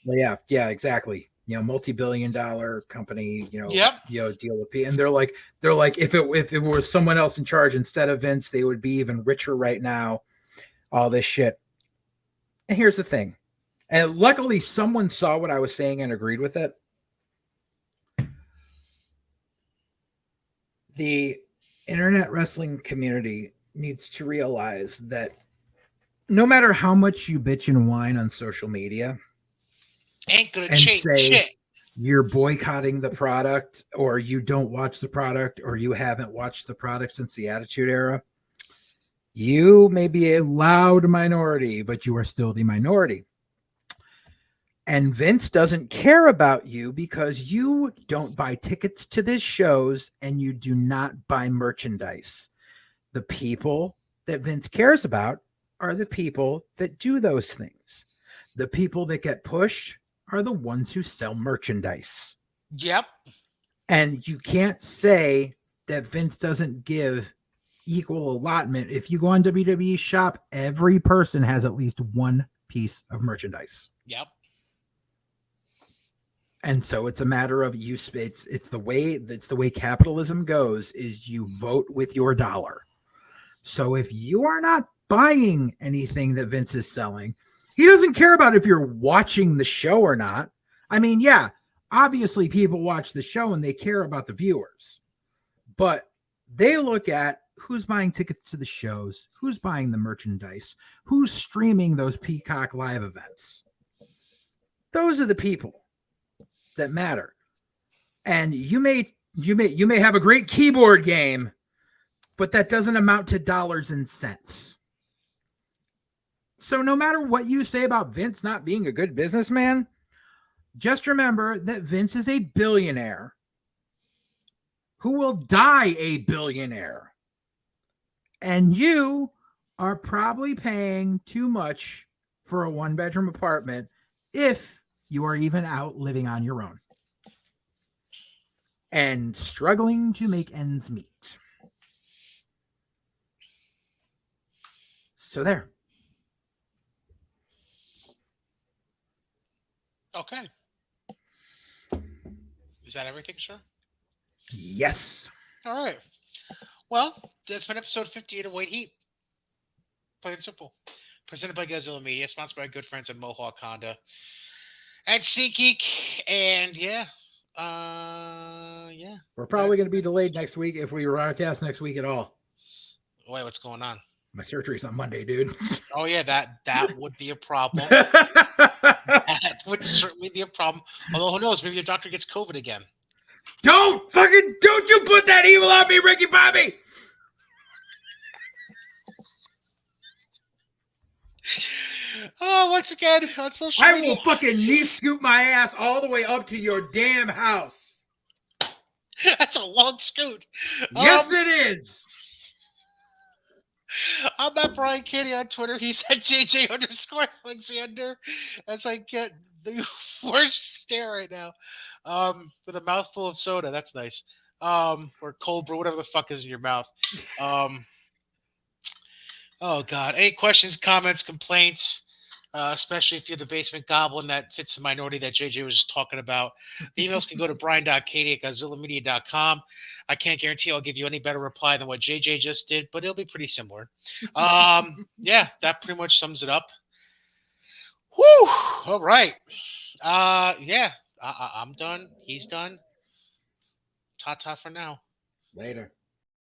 Well, yeah, exactly. Multi-billion-dollar company. Yep. Deal with people, and they're like, if it was someone else in charge instead of Vince, they would be even richer right now. All this shit. And here's the thing. And luckily, someone saw what I was saying and agreed with it. The internet wrestling community needs to realize that no matter how much you bitch and whine on social media, ain't gonna change shit. You're boycotting the product, or you don't watch the product, or you haven't watched the product since the Attitude Era. You may be a loud minority, but you are still the minority. And Vince doesn't care about you because you don't buy tickets to these shows and you do not buy merchandise. The people that Vince cares about are the people that do those things. The people that get pushed are the ones who sell merchandise. Yep. And you can't say that Vince doesn't give equal allotment. If you go on WWE Shop, every person has at least one piece of merchandise. Yep. And so it's a matter of it's the way capitalism goes, is you vote with your dollar. So if you are not buying anything that Vince is selling, he doesn't care about if you're watching the show or not. I mean, yeah, obviously people watch the show and they care about the viewers, but they look at who's buying tickets to the shows, who's buying the merchandise, who's streaming those Peacock live events. Those are the people that matter. And you may have a great keyboard game, but that doesn't amount to dollars and cents. So no matter what you say about Vince not being a good businessman, just remember that Vince is a billionaire who will die a billionaire. And you are probably paying too much for a 1-bedroom apartment if you are even out living on your own and struggling to make ends meet. So there. Okay. Is that everything, sir? Yes. All right. Well, that's been episode 58 of White Heat. Plain and simple. Presented by Godzilla Media, sponsored by our good friends at Mohawk Honda. at SeatGeek. And yeah. Yeah. We're probably going to be delayed next week if we broadcast next week at all. Wait, what's going on? My surgery's on Monday, dude. Oh yeah, that would be a problem. That would certainly be a problem. Although who knows? Maybe your doctor gets COVID again. Don't you put that evil on me, Ricky Bobby. Oh, once again on social I media. will fucking knee scoop my ass all the way up to your damn house. That's a long scoot. Yes, it is. I'm at Brian Kenny on Twitter. He's at JJ_Alexander. As I get the worst stare right now. With a mouthful of soda. That's nice. Or cold brew, whatever the fuck is in your mouth. Oh God. Any questions, comments, complaints? Especially if you're the basement goblin that fits the minority that JJ was just talking about. The emails can go to brian.katie@godzillamedia.com. I can't guarantee I'll give you any better reply than what JJ just did, but it'll be pretty similar. Yeah, that pretty much sums it up. Whew! All right. Yeah, I'm done. He's done. Ta-ta for now. Later.